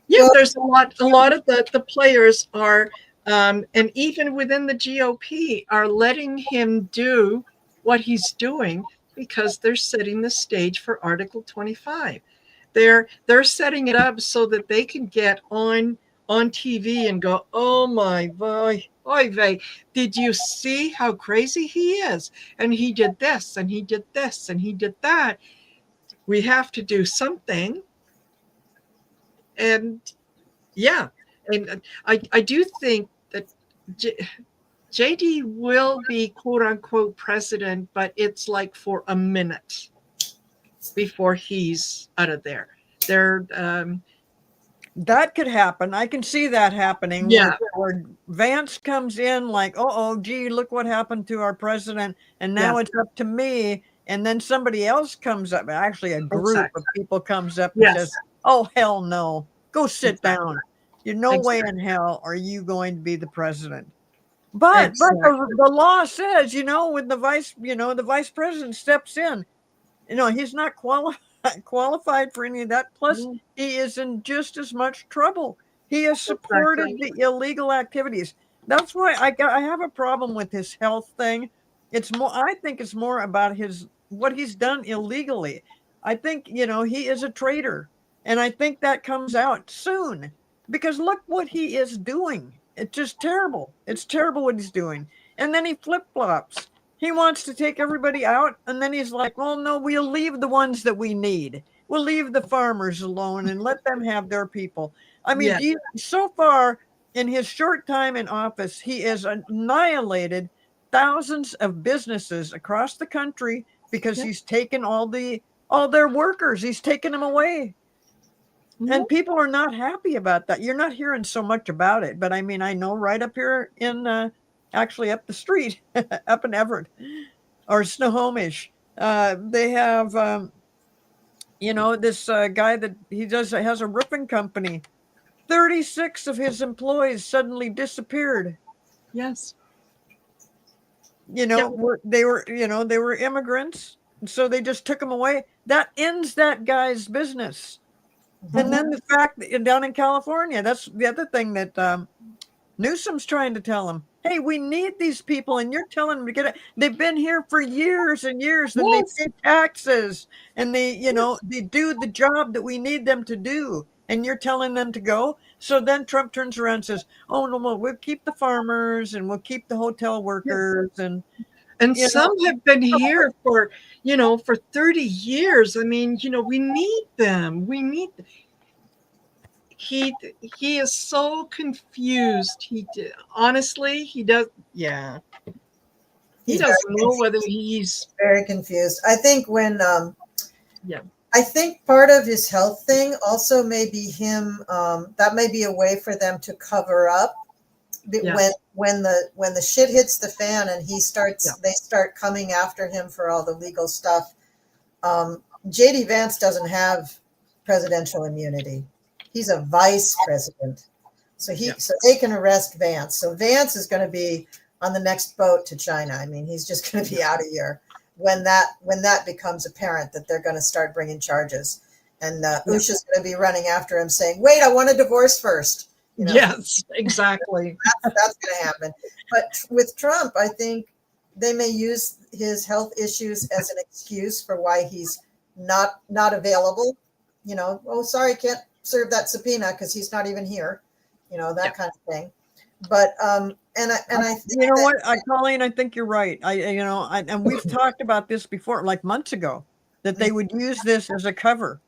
Speaker 3: Yeah, there's a lot of the players are, and even within the GOP are letting him do what he's doing because they're setting the stage for Article 25. They're setting it up so that they can get on TV and go, oh my boy, oy vey, did you see how crazy he is? And he did this, and he did this, and he did that. We have to do something. And yeah, and I do think that JD will be quote unquote president, but it's like for a minute before he's out of there.
Speaker 2: That could happen. I can see that happening.
Speaker 3: Yeah.
Speaker 2: Where Vance comes in like, gee, look what happened to our president. And now it's up to me. And then somebody else comes up. Actually, a group of people comes up and says, oh, hell no. Go sit down. You're no way in hell are you going to be the president. But the law says, when the vice president steps in, he's not qualified for any of that. Plus, he is in just as much trouble. He has supported the illegal activities. That's why I have a problem with his health thing. I think it's more about what he's done illegally. I think, he is a traitor. And I think that comes out soon because look what he is doing. It's just terrible. It's terrible what he's doing. And then he flip-flops. He wants to take everybody out, and then he's like, well, no, we'll leave the ones that we need. We'll leave the farmers alone and let them have their people. I mean, so far in his short time in office, he has annihilated thousands of businesses across the country because he's taken all their workers. He's taken them away. And people are not happy about that. You're not hearing so much about it. But I mean, I know right up here in actually up the street, up in Everett or Snohomish, they have, this guy that has a roofing company. 36 of his employees suddenly disappeared.
Speaker 3: Yes.
Speaker 2: They were immigrants. So they just took them away. That ends that guy's business. And then the fact that down in California, that's the other thing that Newsom's trying to tell them. Hey, we need these people, and you're telling them to get it. They've been here for years and years, and they pay taxes, and they do the job that we need them to do, and you're telling them to go. So then Trump turns around and says, "Oh no, we'll keep the farmers, and we'll keep the hotel workers, and
Speaker 3: some have been here for 30 years. I mean, we need them. We need them." He is so confused. Honestly, he does. Yeah. He doesn't know whether he's
Speaker 1: very confused. I think I think part of his health thing also may be him. That may be a way for them to cover up when the shit hits the fan and they start coming after him for all the legal stuff. JD Vance doesn't have presidential immunity. He's a vice president. So they can arrest Vance. So Vance is going to be on the next boat to China. I mean, he's just going to be out of here. when that becomes apparent that they're going to start bringing charges. And Usha's going to be running after him saying, wait, I want a divorce first. You know,
Speaker 3: Yes, exactly.
Speaker 1: that's going to happen. But with Trump, I think they may use his health issues as an excuse for why he's not available. You know, oh, sorry, can't serve that subpoena because he's not even here. You know, that kind of thing. But and I think,
Speaker 2: you know what, Colleen, I think you're right. And we've talked about this before, like months ago, that they would use this as a cover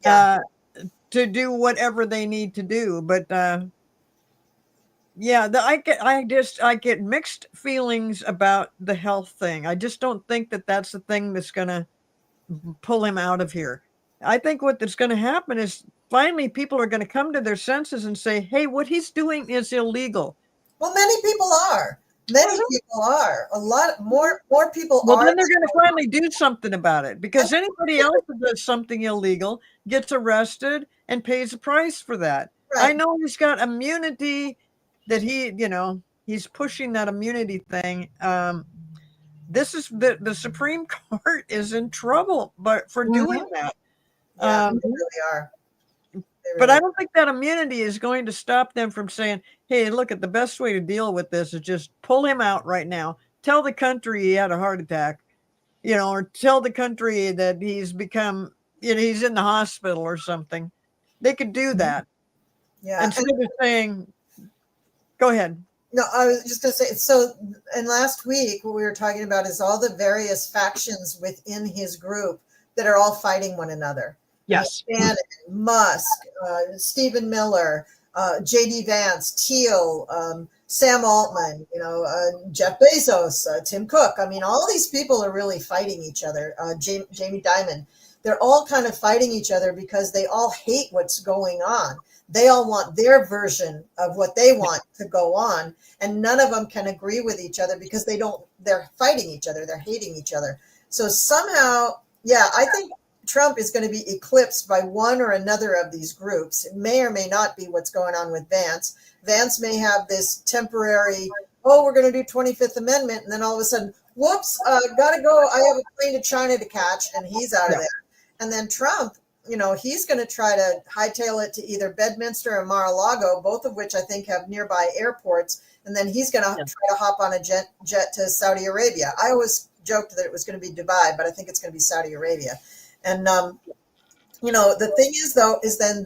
Speaker 2: to do whatever they need to do. But I get mixed feelings about the health thing. I just don't think that that's the thing that's going to pull him out of here. I think what's going to happen is finally people are going to come to their senses and say, hey, what he's doing is illegal.
Speaker 1: well, many people are. Many people are. A lot more people
Speaker 2: Well,
Speaker 1: are.
Speaker 2: then they're going to finally do something about it, because anybody else that does something illegal gets arrested and pays a price for that.
Speaker 1: Right.
Speaker 2: I know he's got immunity, that he's pushing that immunity thing. This is the Supreme Court is in trouble, but for doing that.
Speaker 1: Yeah, they really are.
Speaker 2: But I don't think that immunity is going to stop them from saying, hey, look, at the best way to deal with this is just pull him out right now. Tell the country he had a heart attack, or tell the country that he's become, he's in the hospital or something. They could do that.
Speaker 1: Yeah.
Speaker 2: Instead of saying, go ahead.
Speaker 1: No, I was just going to say, so, and last week, what we were talking about is all the various factions within his group that are all fighting one another.
Speaker 3: Yes.
Speaker 1: Bannon, Musk, Stephen Miller, J.D. Vance, Thiel, Sam Altman, Jeff Bezos, Tim Cook. I mean, all these people are really fighting each other. Jamie Dimon. They're all kind of fighting each other because they all hate what's going on. They all want their version of what they want to go on. And none of them can agree with each other because they're fighting each other. They're hating each other. So somehow, I think Trump is going to be eclipsed by one or another of these groups. It may or may not be what's going on with Vance. Vance may have this temporary, we're going to do 25th Amendment. And then all of a sudden, whoops, got to go. I have a plane to China to catch. And he's out of there. And then Trump, he's going to try to hightail it to either Bedminster or Mar-a-Lago, both of which I think have nearby airports. And then he's going to try to hop on a jet to Saudi Arabia. I always joked that it was going to be Dubai, but I think it's going to be Saudi Arabia. And, the thing is, though, is then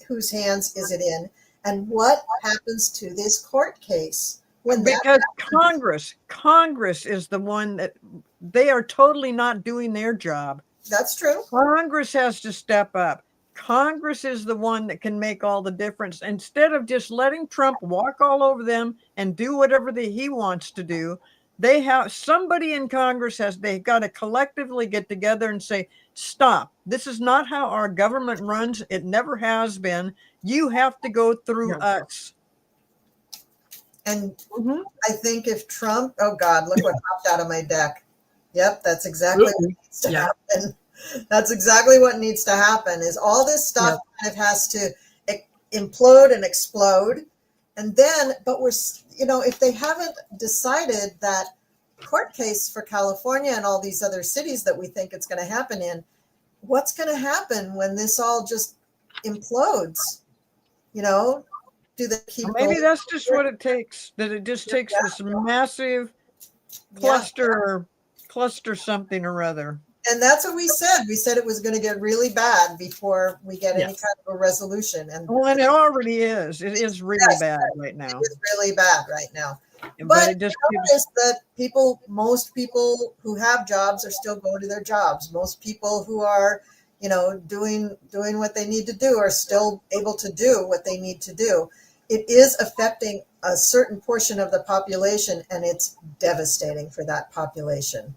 Speaker 1: whose hands is it in? And what happens to this court case?
Speaker 2: Because Congress is the one that they are totally not doing their job.
Speaker 1: That's true.
Speaker 2: Congress has to step up. Congress is the one that can make all the difference. Instead of just letting Trump walk all over them and do whatever he wants to do, they have somebody in Congress they've got to collectively get together and say, stop. This is not how our government runs. It never has been. You have to go through us.
Speaker 1: And I think if Trump, oh God, look what popped out of my deck. Yep, that's exactly what needs to happen. That's exactly what needs to happen is all this stuff kind of has to implode and explode. And then, but if they haven't decided that court case for California and all these other cities that we think it's going to happen in, what's going to happen when this all just implodes? Do they keep
Speaker 2: Maybe that's just what it takes, that it just takes this massive cluster something or other.
Speaker 1: And that's what we said. We said it was going to get really bad before we get any kind of a resolution. And
Speaker 2: it already is. It is really bad right now.
Speaker 1: It is really bad right now.
Speaker 2: But it just
Speaker 1: notice that most people who have jobs are still going to their jobs. Most people who are, doing what they need to do are still able to do what they need to do. It is affecting a certain portion of the population, and it's devastating for that population.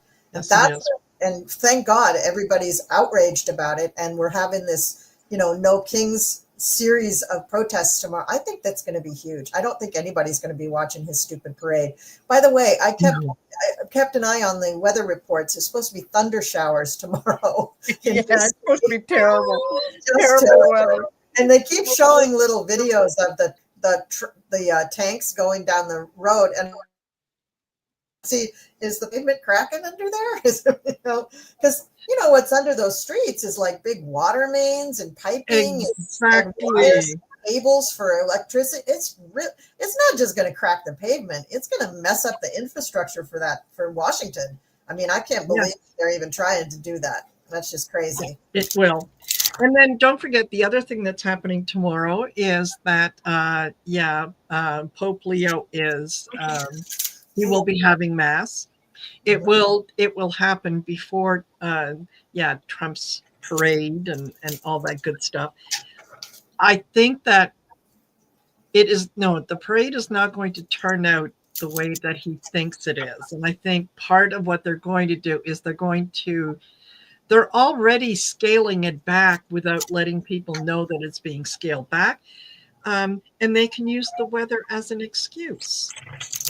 Speaker 1: And thank God everybody's outraged about it. And we're having this, No Kings series of protests tomorrow. I think that's going to be huge. I don't think anybody's going to be watching his stupid parade. By the way, I kept an eye on the weather reports. There's supposed to be thunder showers tomorrow.
Speaker 2: It's supposed to be terrible.
Speaker 1: Terrible weather. And they keep showing little videos of the tanks going down the road. And see, is the pavement cracking under there? Is because what's under those streets is like big water mains and piping and wires,
Speaker 3: Exactly.
Speaker 1: cables for electricity. It's not just going to crack the pavement. It's going to mess up the infrastructure for Washington. I mean, I can't believe they're even trying to do that. That's just crazy.
Speaker 3: It will. And then don't forget the other thing that's happening tomorrow is that, Pope Leo is, he will be having mass. It will happen before, Trump's parade and all that good stuff. I think that the parade is not going to turn out the way that he thinks it is. And I think part of what they're going to do is they're already scaling it back without letting people know that it's being scaled back. And they can use the weather as an excuse.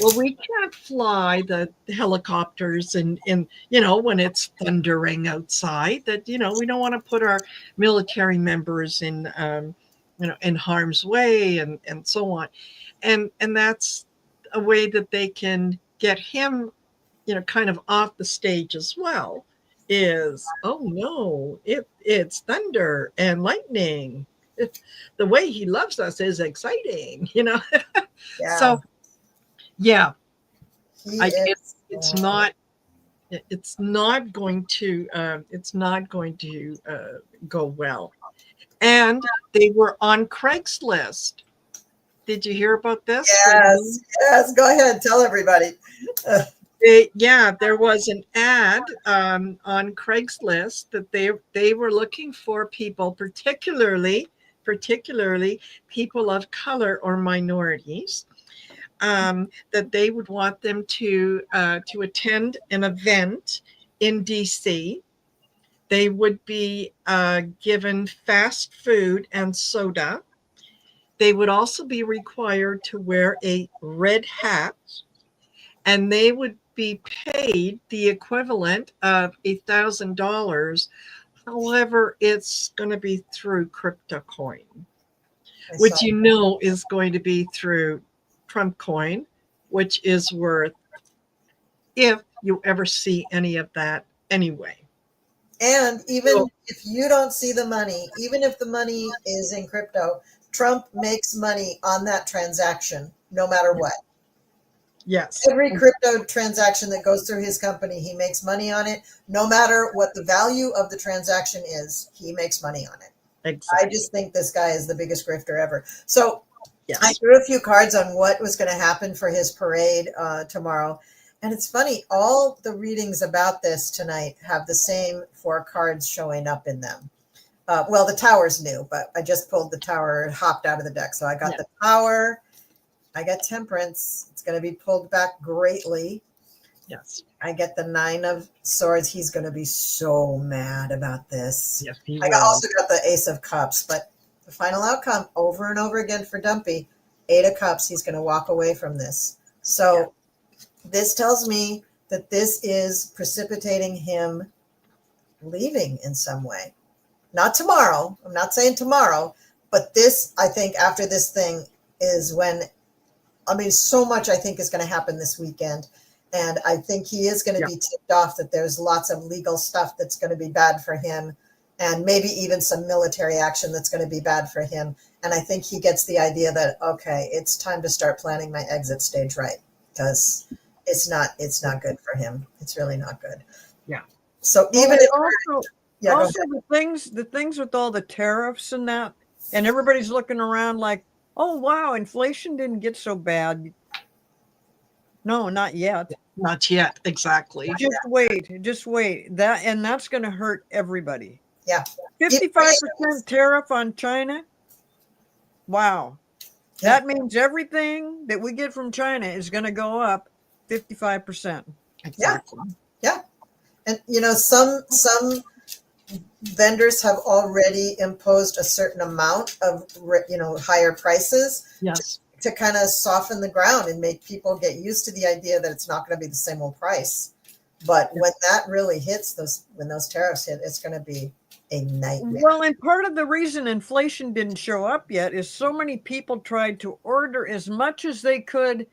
Speaker 3: Well, we can't fly the helicopters and when it's thundering outside, that, we don't want to put our military members in harm's way and so on. And that's a way that they can get him, kind of off the stage as well. Is, oh no, it's thunder and lightning. The way he loves us is exciting,
Speaker 1: Yeah.
Speaker 3: So yeah,
Speaker 1: It's
Speaker 3: not going to go well. And they were on Craigslist. Did you hear about this?
Speaker 1: Yes. Go ahead. Tell everybody.
Speaker 3: There was an ad on Craigslist that they were looking for people, particularly people of color or minorities, that they would want them to attend an event in DC. They would be given fast food and soda. They would also be required to wear a red hat, and they would be paid the equivalent of $1,000. However, it's going to be through crypto coin, which is going to be through Trump coin, which is worth, if you ever see any of that anyway.
Speaker 1: And even if you don't see the money, even if the money is in crypto, Trump makes money on that transaction, no matter what.
Speaker 3: Yes.
Speaker 1: Every crypto transaction that goes through his company, he makes money on it. No matter what the value of the transaction is, he makes money on it.
Speaker 3: Exactly.
Speaker 1: I just think this guy is the biggest grifter ever. So
Speaker 3: yes.
Speaker 1: I threw a few cards on what was going to happen for his parade tomorrow. And it's funny, all the readings about this tonight have the same 4 cards showing up in them. Well, the Tower's new, but I just pulled the Tower and hopped out of the deck. So I got the Tower. I got Temperance. It's going to be pulled back greatly.
Speaker 3: Yes.
Speaker 1: I get the 9 of Swords. He's going to be so mad about this.
Speaker 3: Yes, he
Speaker 1: I also got the Ace of Cups, but the final outcome over and over again for Dumpy, 8 of Cups. He's going to walk away from this. So this tells me that this is precipitating him leaving in some way. Not tomorrow. I'm not saying tomorrow, but this, I think, after this thing is when, so much I think is going to happen this weekend. And I think he is going to be tipped off that there's lots of legal stuff that's going to be bad for him, and maybe even some military action that's going to be bad for him. And I think he gets the idea that, okay, it's time to start planning my exit stage right, because it's not good for him. It's really not good.
Speaker 3: Yeah.
Speaker 1: So even
Speaker 2: the things with all the tariffs and that, and everybody's looking around like, oh wow, inflation didn't get so bad. No, not yet.
Speaker 3: Not yet, exactly.
Speaker 2: Just wait. That's going to hurt everybody.
Speaker 1: Yeah.
Speaker 2: 55% tariff on China. Wow.
Speaker 1: Yeah.
Speaker 2: That means everything that we get from China is going to go up 55%.
Speaker 3: Exactly.
Speaker 1: Yeah. And some vendors have already imposed a certain amount of higher prices.
Speaker 3: Yes.
Speaker 1: To kind of soften the ground and make people get used to the idea that it's not going to be the same old price. But when that really hits, when those tariffs hit, it's going to be a nightmare.
Speaker 2: Well, and part of the reason inflation didn't show up yet is so many people tried to order as much as they could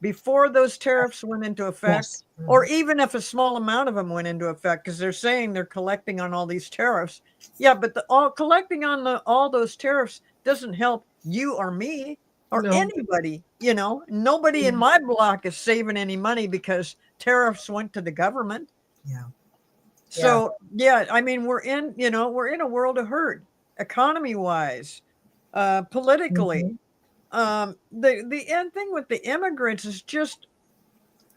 Speaker 2: before those tariffs went into effect,
Speaker 3: Yes.
Speaker 2: or even if a small amount of them went into effect, because they're saying they're collecting on all these tariffs. Yeah, but collecting on all those tariffs doesn't help you or me or
Speaker 3: No.
Speaker 2: anybody. Nobody in my block is saving any money because tariffs went to the government.
Speaker 1: Yeah.
Speaker 2: So yeah, I mean, we're in a world of hurt, economy wise, politically. The end thing with the immigrants is just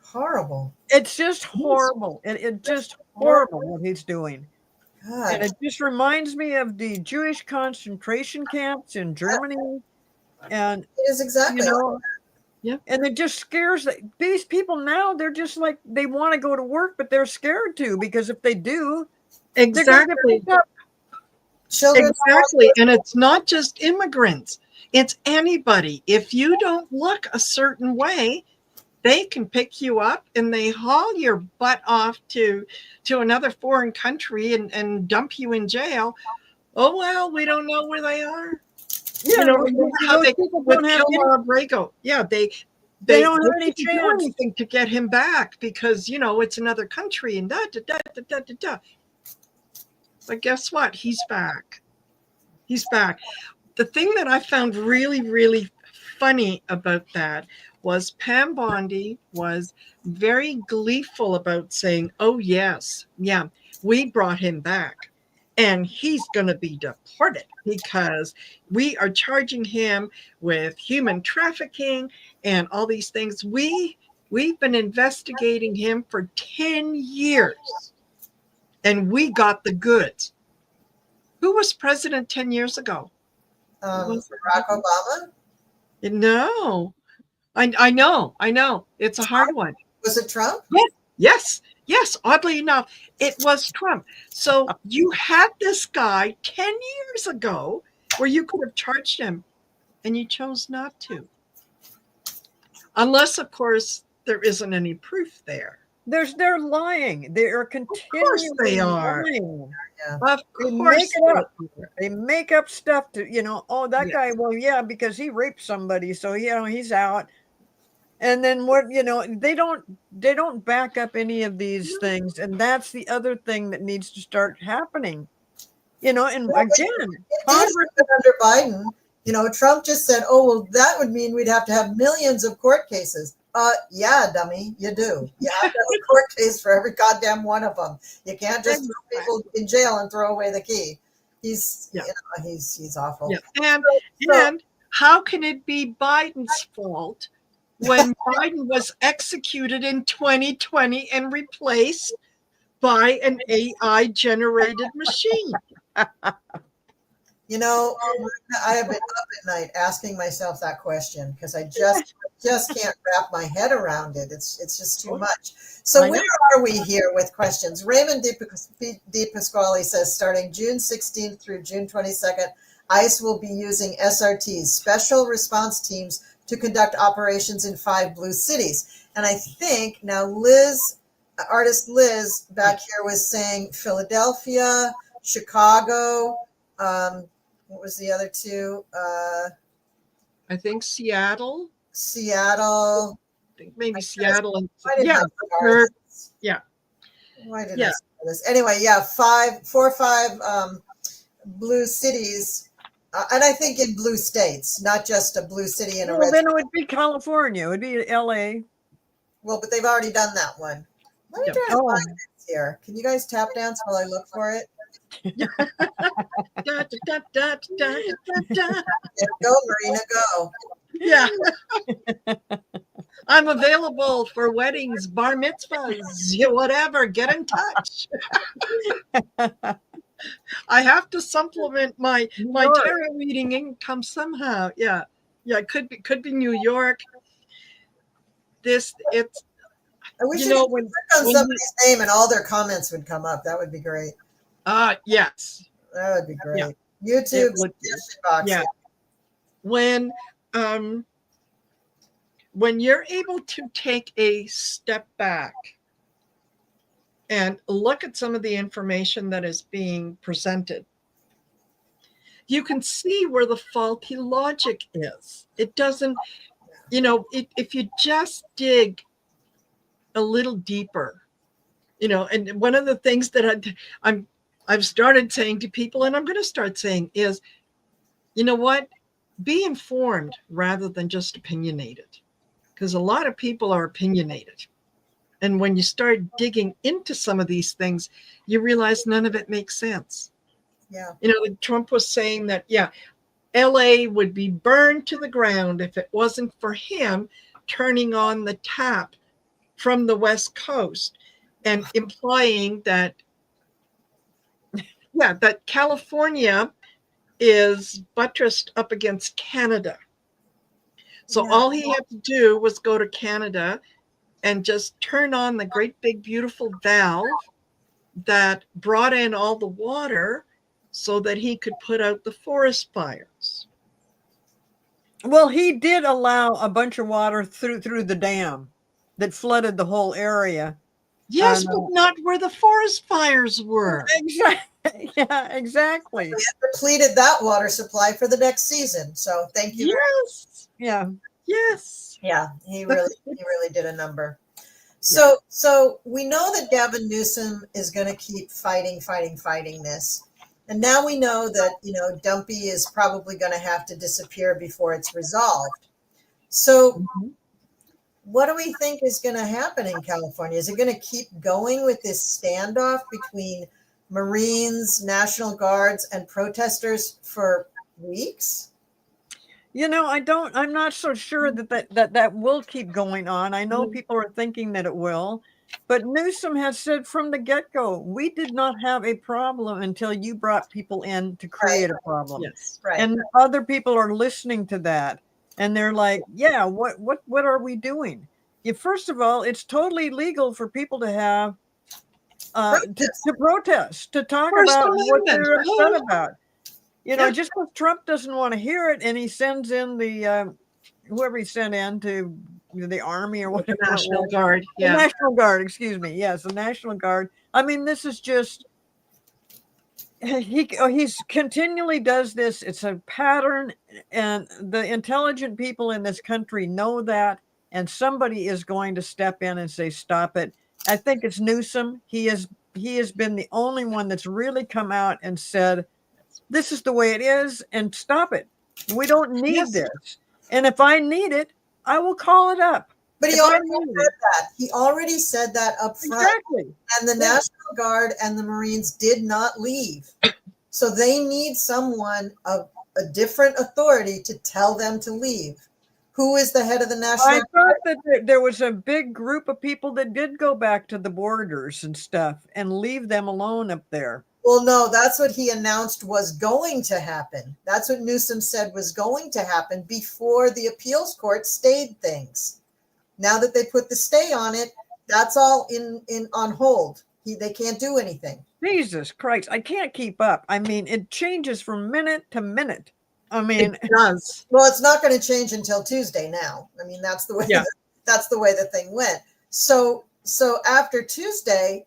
Speaker 1: Horrible.
Speaker 2: it's just horrible. It just horrible what he's doing. And
Speaker 1: God.
Speaker 2: it just reminds me of the Jewish concentration camps in Germany. And
Speaker 1: It is exactly like
Speaker 3: Yeah.
Speaker 2: and it just scares these people now. They're just like, they want to go to work, but they're scared to, because if they do, they're gonna get
Speaker 3: Exactly.
Speaker 2: picked up.
Speaker 1: children.
Speaker 3: Exactly. And it's not just immigrants, it's anybody. If you don't look a certain way, they can pick you up and they haul your butt off to another foreign country and dump you in jail. Oh, well, we don't know where they are.
Speaker 2: Yeah,
Speaker 3: Remember how
Speaker 2: those
Speaker 3: they
Speaker 2: people
Speaker 3: with
Speaker 2: don't have any,
Speaker 3: Kilmar Abrego. Yeah, they
Speaker 2: don't have any
Speaker 3: didn't do
Speaker 2: chance.
Speaker 3: anything to get him back because it's another country and da da da da da da da. But guess what? He's back. He's back. The thing that I found really, really funny about that was Pam Bondi was very gleeful about saying, oh, yes, yeah, we brought him back and he's going to be deported because we are charging him with human trafficking and all these things. We've been investigating him for 10 years and we got the goods. Who was president 10 years ago?
Speaker 1: Barack Obama?
Speaker 3: No. I know. It's a hard one.
Speaker 1: Was it Trump?
Speaker 3: Yes. Oddly enough, it was Trump. So you had this guy 10 years ago where you could have charged him and you chose not to. Unless, of course, there isn't any proof there.
Speaker 2: They're lying. They are continually
Speaker 3: Of course they are.
Speaker 2: lying.
Speaker 1: Yeah.
Speaker 3: Of
Speaker 2: They
Speaker 3: course
Speaker 2: make it up. They make up stuff to, that guy, well, yeah, because he raped somebody, so he's out. And then they don't back up any of these things, and that's the other thing that needs to start happening. And again, Congress
Speaker 1: under Biden, Trump just said, oh, well, that would mean we'd have to have millions of court cases. Yeah, dummy, you do. You have to have a court case for every goddamn one of them. You can't just throw people in jail and throw away the key. He's awful.
Speaker 3: Yeah. And how can it be Biden's fault when Biden was executed in 2020 and replaced by an AI generated machine?
Speaker 1: I have been up at night asking myself that question because I just can't wrap my head around it. It's just too much. So where are we here with questions? Raymond D. Pasquale says, starting June 16th through June 22nd, ICE will be using SRTs, special response teams, to conduct operations in 5 blue cities. And I think now artist Liz back here was saying Philadelphia, Chicago, what was the other 2?
Speaker 3: I think Seattle.
Speaker 1: I
Speaker 3: think maybe Seattle. And
Speaker 1: Why did I say this? Anyway, 4 or 5 blue cities. And I think in blue states, not just a blue city in a red.
Speaker 2: Then it would be California. It would be LA.
Speaker 1: Well, but they've already done that one. Let me try to find it here. Can you guys tap dance while I look for it? Go, Marina, go.
Speaker 3: Yeah. I'm available for weddings, bar mitzvahs, whatever. Get in touch. I have to supplement my tarot reading income somehow. Yeah. It could be New York.
Speaker 1: We should click on somebody's name and all their comments would come up. That would be great.
Speaker 3: Yes.
Speaker 1: That would be great.
Speaker 3: Yeah.
Speaker 1: YouTube suggestion box.
Speaker 3: Yeah. When you're able to take a step back and look at some of the information that is being presented, you can see where the faulty logic is. It doesn't, if you just dig a little deeper, and one of the things that I've started saying to people, and I'm going to start saying, is, you know what? Be informed rather than just opinionated, because a lot of people are opinionated. And when you start digging into some of these things, you realize none of it makes sense.
Speaker 1: Yeah.
Speaker 3: Trump was saying that, LA would be burned to the ground if it wasn't for him turning on the tap from the West Coast, and implying that, that California is buttressed up against Canada. So
Speaker 1: Yeah.
Speaker 3: all he had to do was go to Canada and just turn on the great big beautiful valve that brought in all the water so that he could put out the forest fires.
Speaker 2: Well, he did allow a bunch of water through the dam that flooded the whole area.
Speaker 3: Yes, but not where the forest fires were.
Speaker 2: Exactly. Yeah, exactly.
Speaker 1: We have depleted that water supply for the next season. So thank you.
Speaker 3: Yes.
Speaker 2: Yeah.
Speaker 3: Yes.
Speaker 1: Yeah, he really did a number. So we know that Gavin Newsom is going to keep fighting this. And now we know that, Dumpy is probably going to have to disappear before it's resolved. So what do we think is going to happen in California? Is it going to keep going with this standoff between Marines, National Guards, and protesters for weeks?
Speaker 2: I'm not so sure that will keep going on. I know people are thinking that it will, but Newsom has said from the get-go, we did not have a problem until you brought people in to create a problem.
Speaker 3: Yes.
Speaker 1: Right.
Speaker 2: And other people are listening to that, and they're like, yeah, what are we doing? First of all, it's totally legal for people to have to protest, to talk about what they're upset about. Just because Trump doesn't want to hear it, and he sends in the whoever he sent in to the army or whatever.
Speaker 3: The National Guard.
Speaker 2: The National Guard, excuse me. Yes, the National Guard. I mean, this is just he's continually does this. It's a pattern, and the intelligent people in this country know that, and somebody is going to step in and say, stop it. I think it's Newsom. He has been the only one that's really come out and said, this is the way it is, and stop it. We don't need this. And if I need it, I will call it up.
Speaker 1: But he already said that. He already said that up front.
Speaker 2: Exactly.
Speaker 1: And the National Guard and the Marines did not leave. So they need someone of a different authority to tell them to leave. Who is the head of the National Guard?
Speaker 2: I thought that there was a big group of people that did go back to the borders and stuff and leave them alone up there.
Speaker 1: Well, no, that's what he announced was going to happen. That's what Newsom said was going to happen before the appeals court stayed things. Now that they put the stay on it, that's all in on hold. They can't do anything.
Speaker 2: Jesus Christ, I can't keep up. I mean, it changes from minute to minute. I mean,
Speaker 3: it does.
Speaker 1: Well, it's not going to change until Tuesday now. I mean, that's the way that's the way the thing went. So after Tuesday,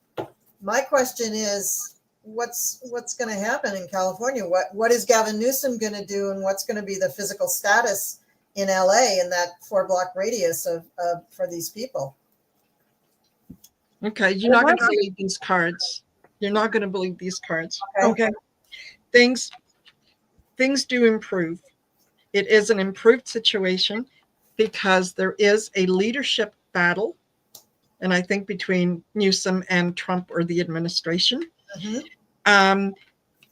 Speaker 1: my question is, what's going to happen in California? What is Gavin Newsom going to do, and what's going to be the physical status in LA in that 4-block radius of for these people?
Speaker 3: Okay, you're not going to believe these cards. You're not going to believe these cards.
Speaker 2: Okay.
Speaker 3: Things do improve. It is an improved situation because there is a leadership battle, and I think between Newsom and Trump or the administration.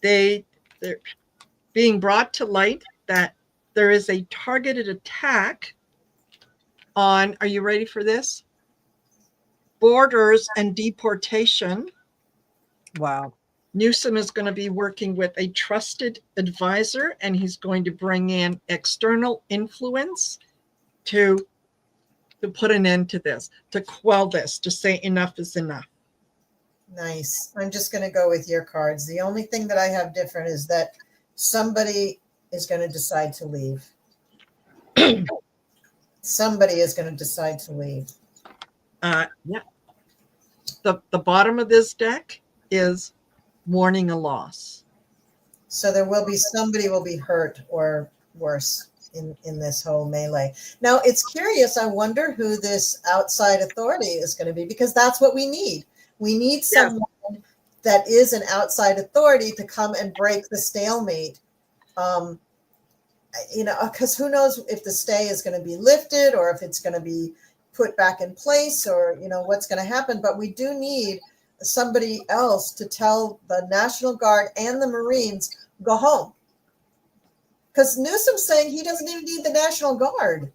Speaker 3: They're being brought to light that there is a targeted attack on, are you ready for this? Borders and deportation.
Speaker 2: Wow.
Speaker 3: Newsom is going to be working with a trusted advisor, and he's going to bring in external influence to put an end to this, to quell this, to say enough is enough.
Speaker 1: Nice. I'm just going to go with your cards. The only thing that I have different is that somebody is going to decide to leave. Somebody is going to decide to leave.
Speaker 3: Yeah. The bottom of this deck is mourning a loss.
Speaker 1: So there will be somebody will be hurt or worse. in this whole melee. Now it's curious. I wonder who this outside authority is going to be, because that's what we need. We need someone that is an outside authority to come and break the stalemate. Because who knows if the stay is going to be lifted or if it's going to be put back in place, or what's going to happen. But we do need somebody else to tell the National Guard and the Marines, go home. Because Newsom's saying he doesn't even need the National Guard.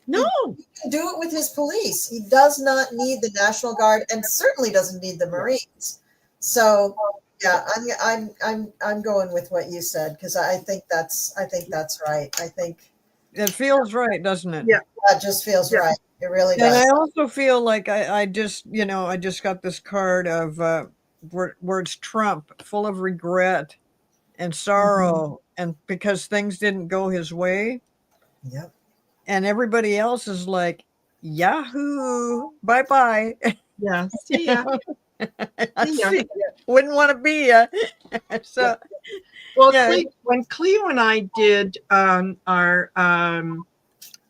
Speaker 3: No.
Speaker 1: He can do it with his police. He does not need the National Guard, and certainly doesn't need the Marines. So yeah, I'm going with what you said, because I think that's right. I think
Speaker 2: It feels right, doesn't it?
Speaker 3: Yeah.
Speaker 1: that just feels right. It really
Speaker 2: And
Speaker 1: does.
Speaker 2: I also feel like I just got this card of where it's Trump, full of regret and sorrow, and because things didn't go his way.
Speaker 1: Yep.
Speaker 2: And everybody else is like, Yahoo, bye-bye.
Speaker 3: Yeah. See ya.
Speaker 2: See, wouldn't want to be ya. So
Speaker 3: Well,
Speaker 2: yeah.
Speaker 3: when Cleo and I did our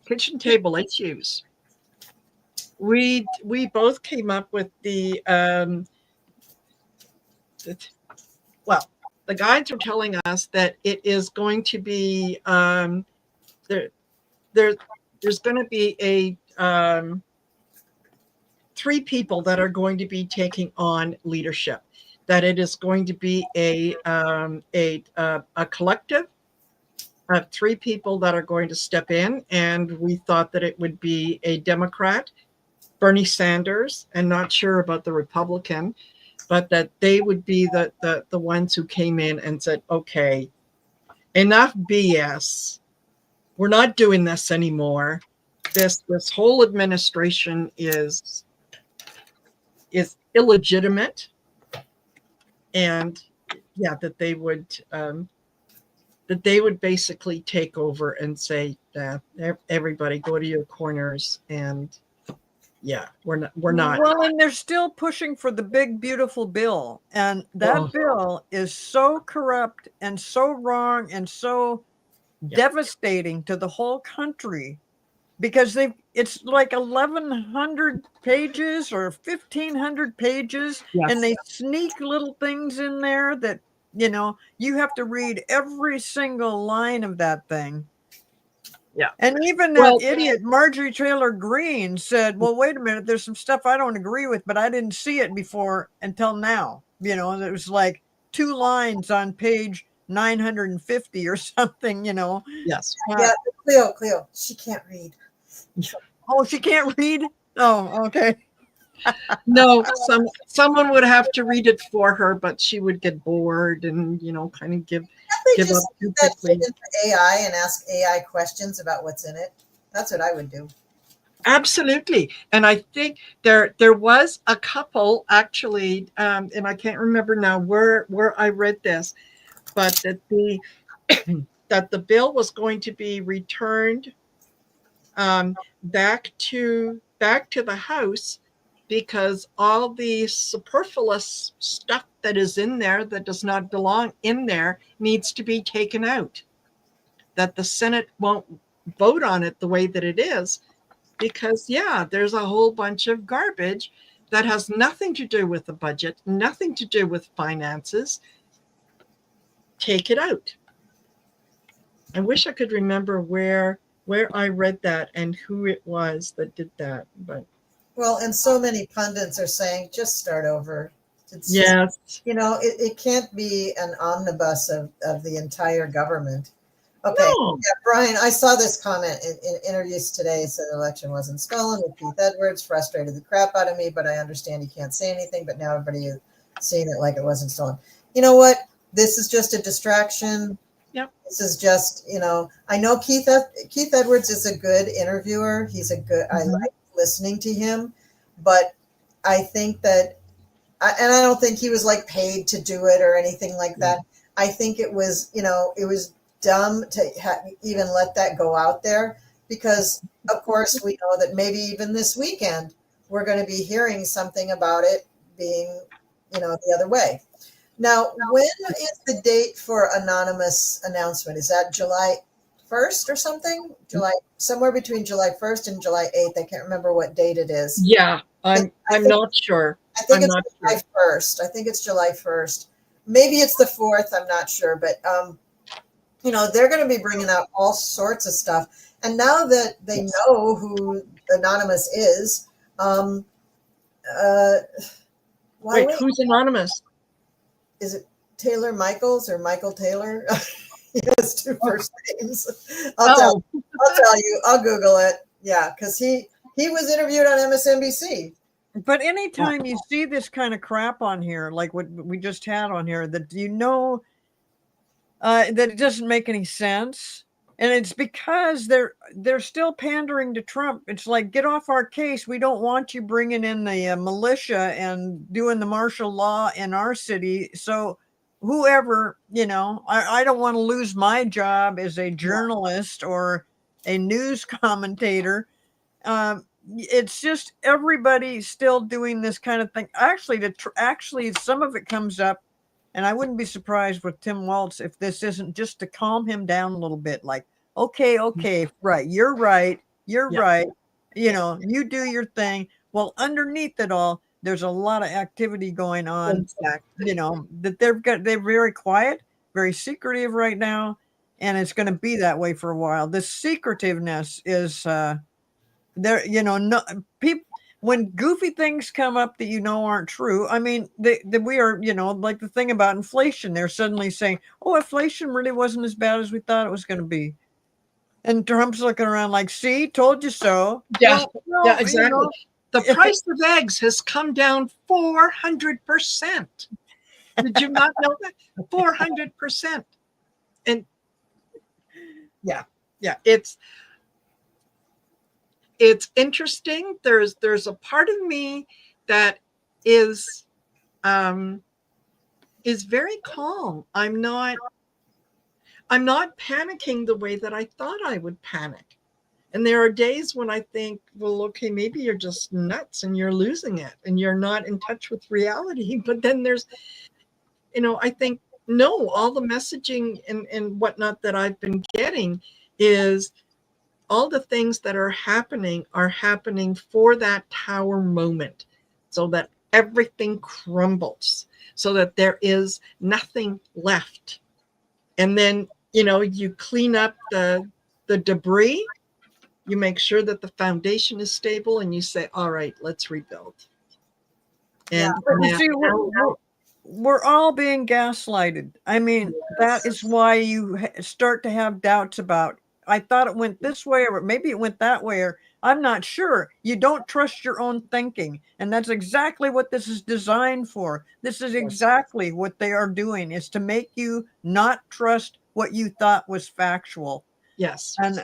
Speaker 3: kitchen table issues, we both came up with the guides are telling us that it is going to be there's going to be a 3 people that are going to be taking on leadership, that it is going to be a collective of 3 people that are going to step in. And we thought that it would be a Democrat, Bernie Sanders, and not sure about the Republican, but that they would be the ones who came in and said, okay, enough BS. We're not doing this anymore. This whole administration is illegitimate. And yeah, that they would basically take over and say that everybody go to your corners, and yeah, we're not.
Speaker 2: Well, and they're still pushing for the big, beautiful bill. And that bill is so corrupt and so wrong and so devastating to the whole country, because it's like 1,100 pages or 1,500 pages.
Speaker 3: Yes.
Speaker 2: And they sneak little things in there that, you have to read every single line of that thing.
Speaker 3: Yeah.
Speaker 2: And even that idiot Marjorie Taylor Greene said, well, wait a minute, there's some stuff I don't agree with, but I didn't see it before until now. And it was like 2 lines on page 950 or something,
Speaker 3: Yes.
Speaker 1: Yeah, Cleo, she can't read.
Speaker 2: Oh, she can't read? Oh, okay.
Speaker 3: No, someone would have to read it for her, but she would get bored and kind of give up too quickly.
Speaker 1: Into AI and ask AI questions about what's in it. That's what I would do.
Speaker 3: Absolutely. And I think there was a couple actually, and I can't remember now where I read this, but that the bill was going to be returned back to the House, because all the superfluous stuff that is in there that does not belong in there needs to be taken out. That the Senate won't vote on it the way that it is, because there's a whole bunch of garbage that has nothing to do with the budget, nothing to do with finances. Take it out. I wish I could remember where I read that and who it was that did that, but
Speaker 1: well, and so many pundits are saying just start over.
Speaker 3: Yes.
Speaker 1: It can't be an omnibus of the entire government. Okay.
Speaker 3: No.
Speaker 1: Yeah, Brian, I saw this comment in interviews today. Said the election wasn't stolen with Keith Edwards, frustrated the crap out of me, but I understand he can't say anything, but now everybody is seeing it like it wasn't stolen. You know what? This is just a distraction.
Speaker 3: Yep.
Speaker 1: This is just, I know Keith Edwards is a good interviewer. He's a good, I like listening to him, but I think that, and I don't think he was like paid to do it or anything like that. I think it was, it was dumb to even let that go out there, because of course we know that maybe even this weekend we're going to be hearing something about it being, the other way. Now, when is the date for anonymous announcement? Is that July 1st or something. July, somewhere between July 1st and July 8th. I can't remember what date it is.
Speaker 3: Yeah,
Speaker 1: I
Speaker 3: I'm
Speaker 1: think-
Speaker 3: not sure.
Speaker 1: I think
Speaker 3: I'm
Speaker 1: it's
Speaker 3: not
Speaker 1: July
Speaker 3: sure.
Speaker 1: 1st. I think it's July 1st. Maybe it's the 4th. I'm not sure. But, you know, they're going to be bringing out all sorts of stuff. And now that they
Speaker 3: Yes.
Speaker 1: know who Anonymous is, why
Speaker 3: Wait, who's anonymous?
Speaker 1: Is it Taylor Michaels or Michael Taylor? He has two first names. I'll tell you. I'll Google it. Yeah, because he was interviewed on MSNBC.
Speaker 2: But anytime you see this kind of crap on here, like what we just had on here, that you know that it doesn't make any sense. And it's because they're still pandering to Trump. It's like, get off our case. We don't want you bringing in the militia and doing the martial law in our city. So whoever, you know, I don't want to lose my job as a journalist or a news commentator. It's just everybody still doing this kind of thing. Actually, some of it comes up, and I wouldn't be surprised with Tim Waltz if this isn't just to calm him down a little bit. Like, okay, right, you're right, you know, you do your thing. Well, underneath it all, there's a lot of activity going on.
Speaker 3: Exactly.
Speaker 2: You know, that they're very quiet, very secretive right now, and it's going to be that way for a while. This secretiveness is there, you know, no people. When goofy things come up that you know aren't true, I mean, we are, you know, like the thing about inflation. They're suddenly saying, "Oh, inflation really wasn't as bad as we thought it was going to be," and Trump's looking around like, "See, told you so."
Speaker 3: Yeah,
Speaker 2: Well, no,
Speaker 3: yeah, exactly.
Speaker 2: You know,
Speaker 3: The price of eggs has come down 400%. Did you not know that? 400%. And yeah, it's interesting. There's a part of me that is very calm. I'm not panicking the way that I thought I would panic. And there are days when I think, well, okay, maybe you're just nuts and you're losing it and you're not in touch with reality. But then there's, you know, I think, no, all the messaging and whatnot that I've been getting is all the things that are happening for that tower moment, so that everything crumbles, so that there is nothing left. And then, you know, you clean up the debris, you make sure that the foundation is stable, and you say, all right, let's rebuild. And
Speaker 2: you see, we're all being gaslighted. I mean, that is why you start to have doubts about, I thought it went this way, or maybe it went that way, or I'm not sure. You don't trust your own thinking. And that's exactly what this is designed for. This is exactly what they are doing, is to make you not trust what you thought was factual.
Speaker 3: Yes.
Speaker 2: And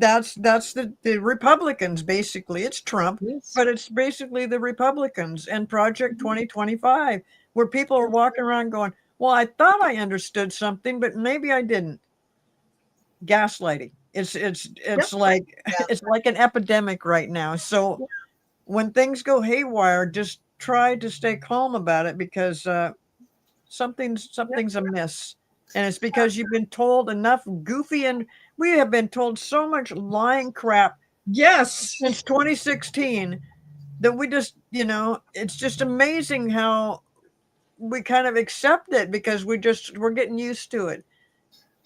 Speaker 2: that's the Republicans, basically. It's Trump, but it's basically the Republicans and Project 2025, where people are walking around going, well, I thought I understood something, but maybe I didn't. Gaslighting. It's like it's like an epidemic right now. So when things go haywire, just try to stay calm about it, because something's amiss. And it's because you've been told enough goofy, and we have been told so much lying crap since 2016 that we just, you know, it's just amazing how we kind of accept it, because we're getting used to it.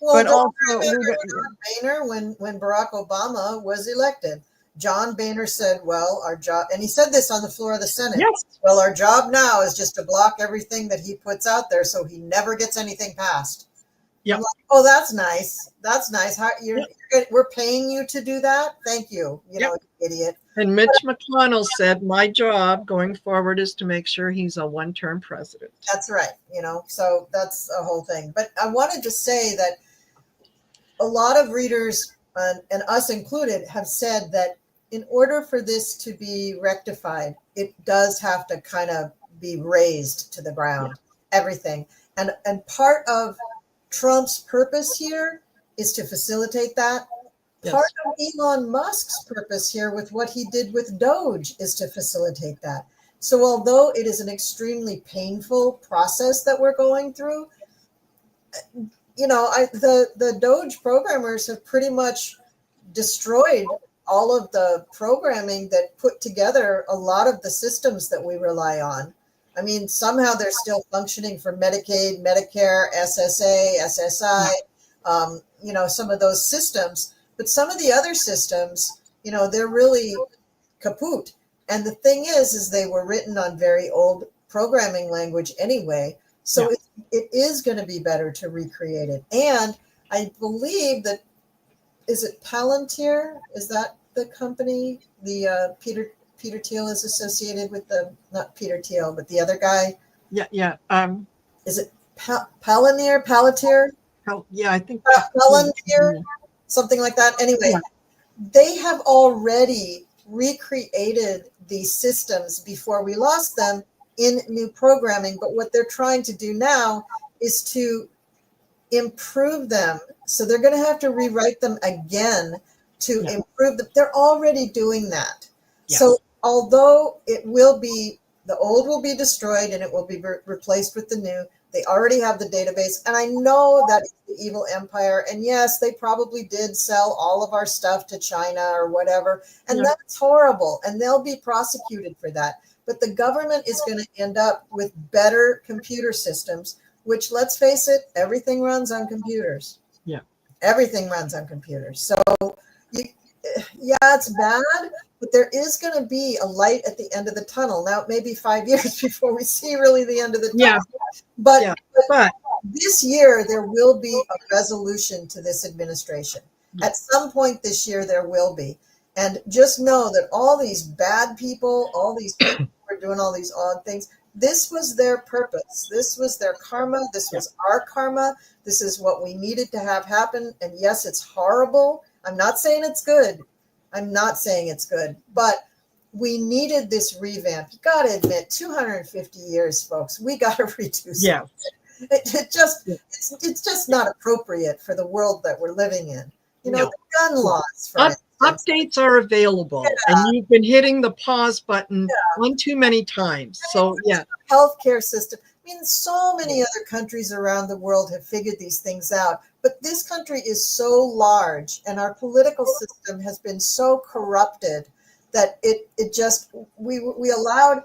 Speaker 1: Well,
Speaker 2: But
Speaker 1: don't
Speaker 2: also,
Speaker 1: remember John Boehner when Barack Obama was elected. John Boehner said, well, our job, and he said this on the floor of the Senate.
Speaker 3: Yes.
Speaker 1: Well, our job now is just to block everything that he puts out there so he never gets anything passed.
Speaker 3: Yeah.
Speaker 1: Like, oh, that's nice. That's nice. How we're paying you to do that? Thank you. You know, idiot.
Speaker 3: And Mitch McConnell said, my job going forward is to make sure he's a one-term president.
Speaker 1: That's right. You know, so that's a whole thing. But I wanted to say that a lot of readers, and us included, have said that in order for this to be rectified, it does have to kind of be razed to the ground, everything. And part of Trump's purpose here is to facilitate that. Part of Elon Musk's purpose here with what he did with Doge is to facilitate that. So although it is an extremely painful process that we're going through, the Doge programmers have pretty much destroyed all of the programming that put together a lot of the systems that we rely on. I mean, somehow they're still functioning for Medicaid, Medicare, SSA, SSI, some of those systems. But some of the other systems, they're really kaput. And the thing is they were written on very old programming language anyway. So it is going to be better to recreate it. And I believe that, is it Palantir? Is that the company? The Peter Thiel is associated with not Peter Thiel, but the other guy.
Speaker 3: Yeah.
Speaker 1: Is it Palantir?
Speaker 3: Yeah, I think
Speaker 1: Palantir, something like that. Anyway, they have already recreated these systems before we lost them in new programming. But what they're trying to do now is to improve them. So they're going to have to rewrite them again to improve them. They're already doing that. Yeah. So although the old will be destroyed and it will be replaced with the new, they already have the database. And I know that it's the evil empire. And yes, they probably did sell all of our stuff to China or whatever. And that's horrible. And they'll be prosecuted for that. But the government is going to end up with better computer systems, which, let's face it, everything runs on computers.
Speaker 3: Yeah.
Speaker 1: Everything runs on computers. So, it's bad, but there is going to be a light at the end of the tunnel. Now, it may be 5 years before we see really the end of the tunnel. But this year, there will be a resolution to this administration. At some point this year, there will be. And just know that all these bad people, all these people who are doing all these odd things, this was their purpose. This was their karma. This was our karma. This is what we needed to have happen. And yes, it's horrible. I'm not saying it's good. But we needed this revamp. You got to admit, 250 years, folks, we got to reduce it. It's just not appropriate for the world that we're living in. The gun laws, for instance.
Speaker 3: Updates are available, and you've been hitting the pause button one too many times. So,
Speaker 1: healthcare system. I mean, so many other countries around the world have figured these things out, but this country is so large, and our political system has been so corrupted that we allowed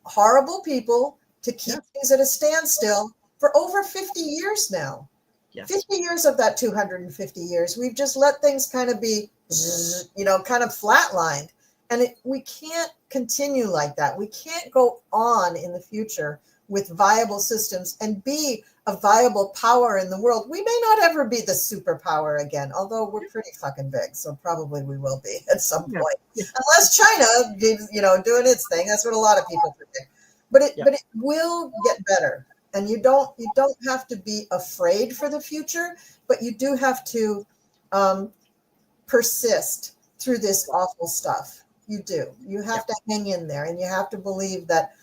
Speaker 1: horrible people to keep things at a standstill for over 50 years now. 50 years of that 250 years, we've just let things kind of be, kind of flatlined. And we can't continue like that. We can't go on in the future with viable systems and be a viable power in the world. We may not ever be the superpower again, although we're pretty fucking big. So probably we will be at some point. Unless China keeps, doing its thing. That's what a lot of people predict. But it will get better. And you don't have to be afraid for the future, but you do have to persist through this awful stuff. You do. You have to hang in there, and you have to believe that,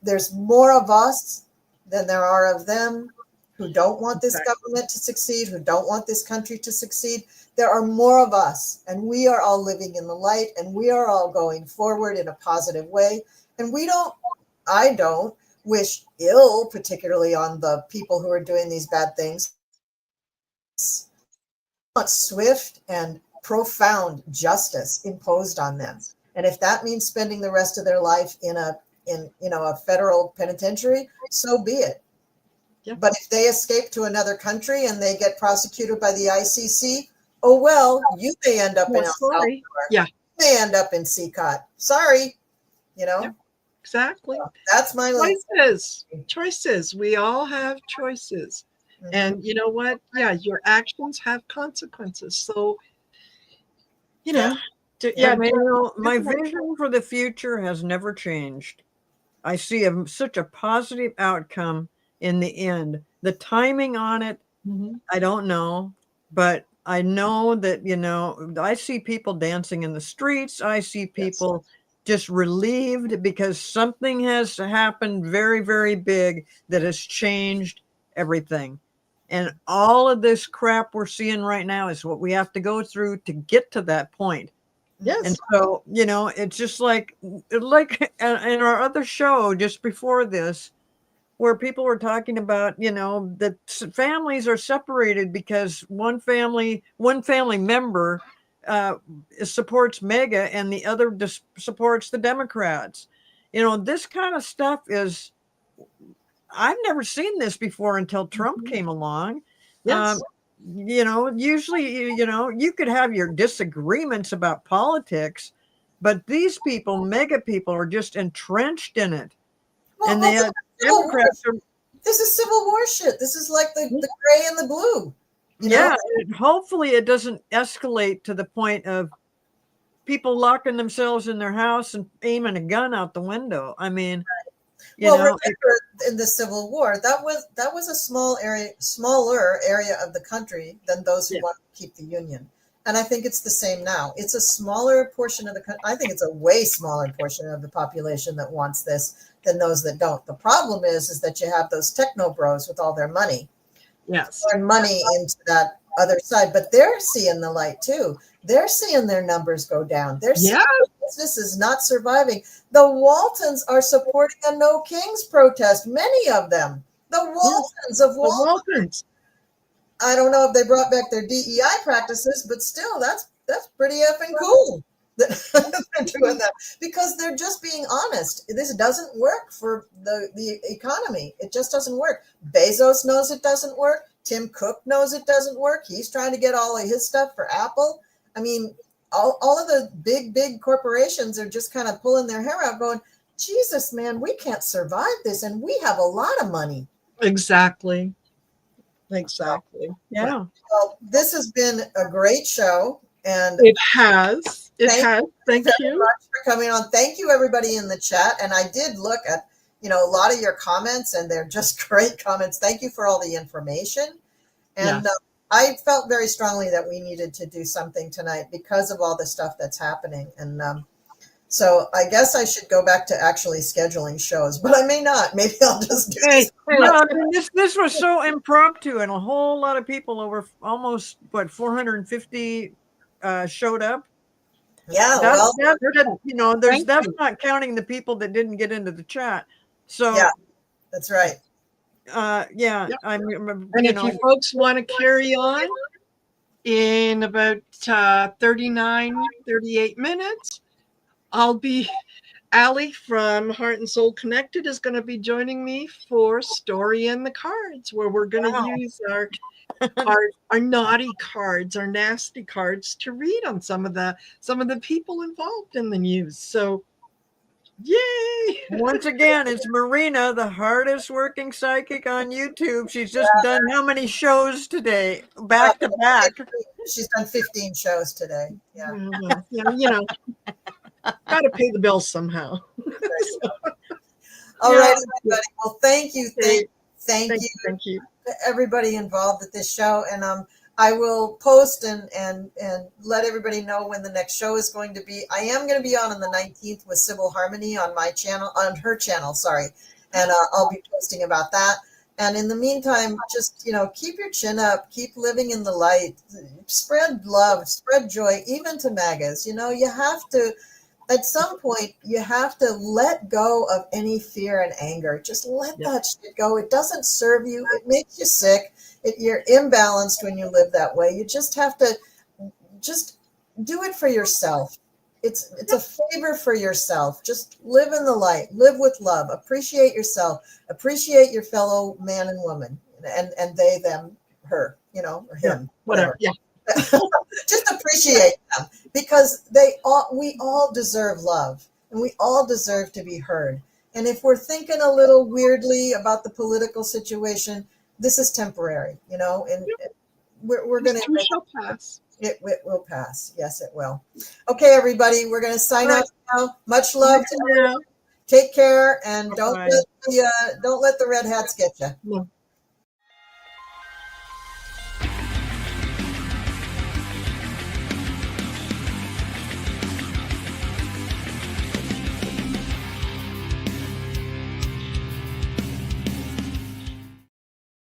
Speaker 1: there's more of us than there are of them who don't want this government to succeed, who don't want this country to succeed. There are more of us, and we are all living in the light, and we are all going forward in a positive way. And I don't wish ill, particularly on the people who are doing these bad things. I want swift and profound justice imposed on them. And if that means spending the rest of their life in a federal penitentiary, so be it. But if they escape to another country and they get prosecuted by the ICC, oh well, you may end up in El Salvador. You may end up in CCOT. Sorry,
Speaker 3: Exactly.
Speaker 1: That's my
Speaker 3: choices. We all have choices. Mm-hmm. And you know what? Your actions have consequences. So,
Speaker 2: my vision for the future has never changed. I see such a positive outcome in the end. The timing on it, I don't know, but I know that, I see people dancing in the streets. I see people just relieved because something has happened very, very big that has changed everything. And all of this crap we're seeing right now is what we have to go through to get to that point.
Speaker 3: Yes.
Speaker 2: And so, it's just like in our other show just before this, where people were talking about, that families are separated because one family member supports MAGA and the other supports the Democrats. This kind of stuff I've never seen this before until Trump came along.
Speaker 3: Yes.
Speaker 2: Usually, you could have your disagreements about politics, but these people, MAGA people, are just entrenched in it.
Speaker 1: Well,
Speaker 2: And the Democrats are.
Speaker 1: This is Civil War shit. This is like the gray and the blue.
Speaker 2: Yeah, hopefully it doesn't escalate to the point of people locking themselves in their house and aiming a gun out the window. I mean,
Speaker 1: remember in the Civil War, that was a smaller area of the country than those who want to keep the Union. And I think it's the same now. It's a smaller portion of the country. I think it's a way smaller portion of the population that wants this than those that don't. The problem is that you have those techno bros with all their money.
Speaker 3: Yes.
Speaker 1: Pouring money into that other side, but they're seeing the light too. They're seeing their numbers go down. They're seeing business is not surviving. The Waltons are supporting a No Kings protest. Many of them. The Waltons of Walton. I don't know if they brought back their DEI practices, but still, that's pretty effing cool that they're doing that, because they're just being honest. This doesn't work for the economy. It just doesn't work. Bezos knows it doesn't work. Tim Cook knows it doesn't work. He's trying to get all of his stuff for Apple. I mean, all of the big corporations are just kind of pulling their hair out going, Jesus, man, we can't survive this. And we have a lot of money.
Speaker 3: Exactly.
Speaker 2: Yeah.
Speaker 1: Well, this has been a great show. And
Speaker 3: it has. Thank you
Speaker 1: very much for coming on. Thank you, everybody in the chat. And I did look at, a lot of your comments, and they're just great comments. Thank you for all the information. And I felt very strongly that we needed to do something tonight because of all the stuff that's happening. And so I guess I should go back to actually scheduling shows, but I may not. Maybe I'll just do this.
Speaker 2: This was so impromptu, and a whole lot of people, over almost 450 showed up.
Speaker 1: Yeah,
Speaker 2: that's not counting the people that didn't get into the chat. So
Speaker 1: yeah, that's right.
Speaker 2: I remember.
Speaker 3: And if you folks want to carry on in about 38 minutes, Allie from Heart and Soul Connected is going to be joining me for Story in the Cards, where we're going to use our naughty cards, our nasty cards, to read on some of the people involved in the news. So, yay!
Speaker 2: Once again, it's Marina, the hardest working psychic on YouTube. She's just done how many shows today, back to back?
Speaker 1: She's done 15 shows today. Yeah.
Speaker 3: Got to pay the bills somehow.
Speaker 1: All right, everybody. Well, thank you. Thank you.
Speaker 3: Thank you.
Speaker 1: Everybody involved at this show, and I will post and let everybody know when the next show is going to be. I am going to be on the 19th with Civil Harmony on my channel, on her channel, sorry, and I'll be posting about that. And in the meantime, just keep your chin up, keep living in the light, spread love, spread joy, even to MAGAs. You have to. At some point, you have to let go of any fear and anger. Just let that shit go. It doesn't serve you. It makes you sick. You're imbalanced when you live that way. You just have to just do it for yourself. It's a favor for yourself. Just live in the light. Live with love. Appreciate yourself. Appreciate your fellow man and woman. And they, them, her, or him. Whatever.
Speaker 3: Yeah.
Speaker 1: Just appreciate them, because we all deserve love, and we all deserve to be heard. And if we're thinking a little weirdly about the political situation, this is temporary, and we're going to
Speaker 3: pass.
Speaker 1: It will pass. Yes, it will. Okay, everybody, we're going to sign out now. Much love to you. Take care, and don't let the red hats get you.
Speaker 3: No.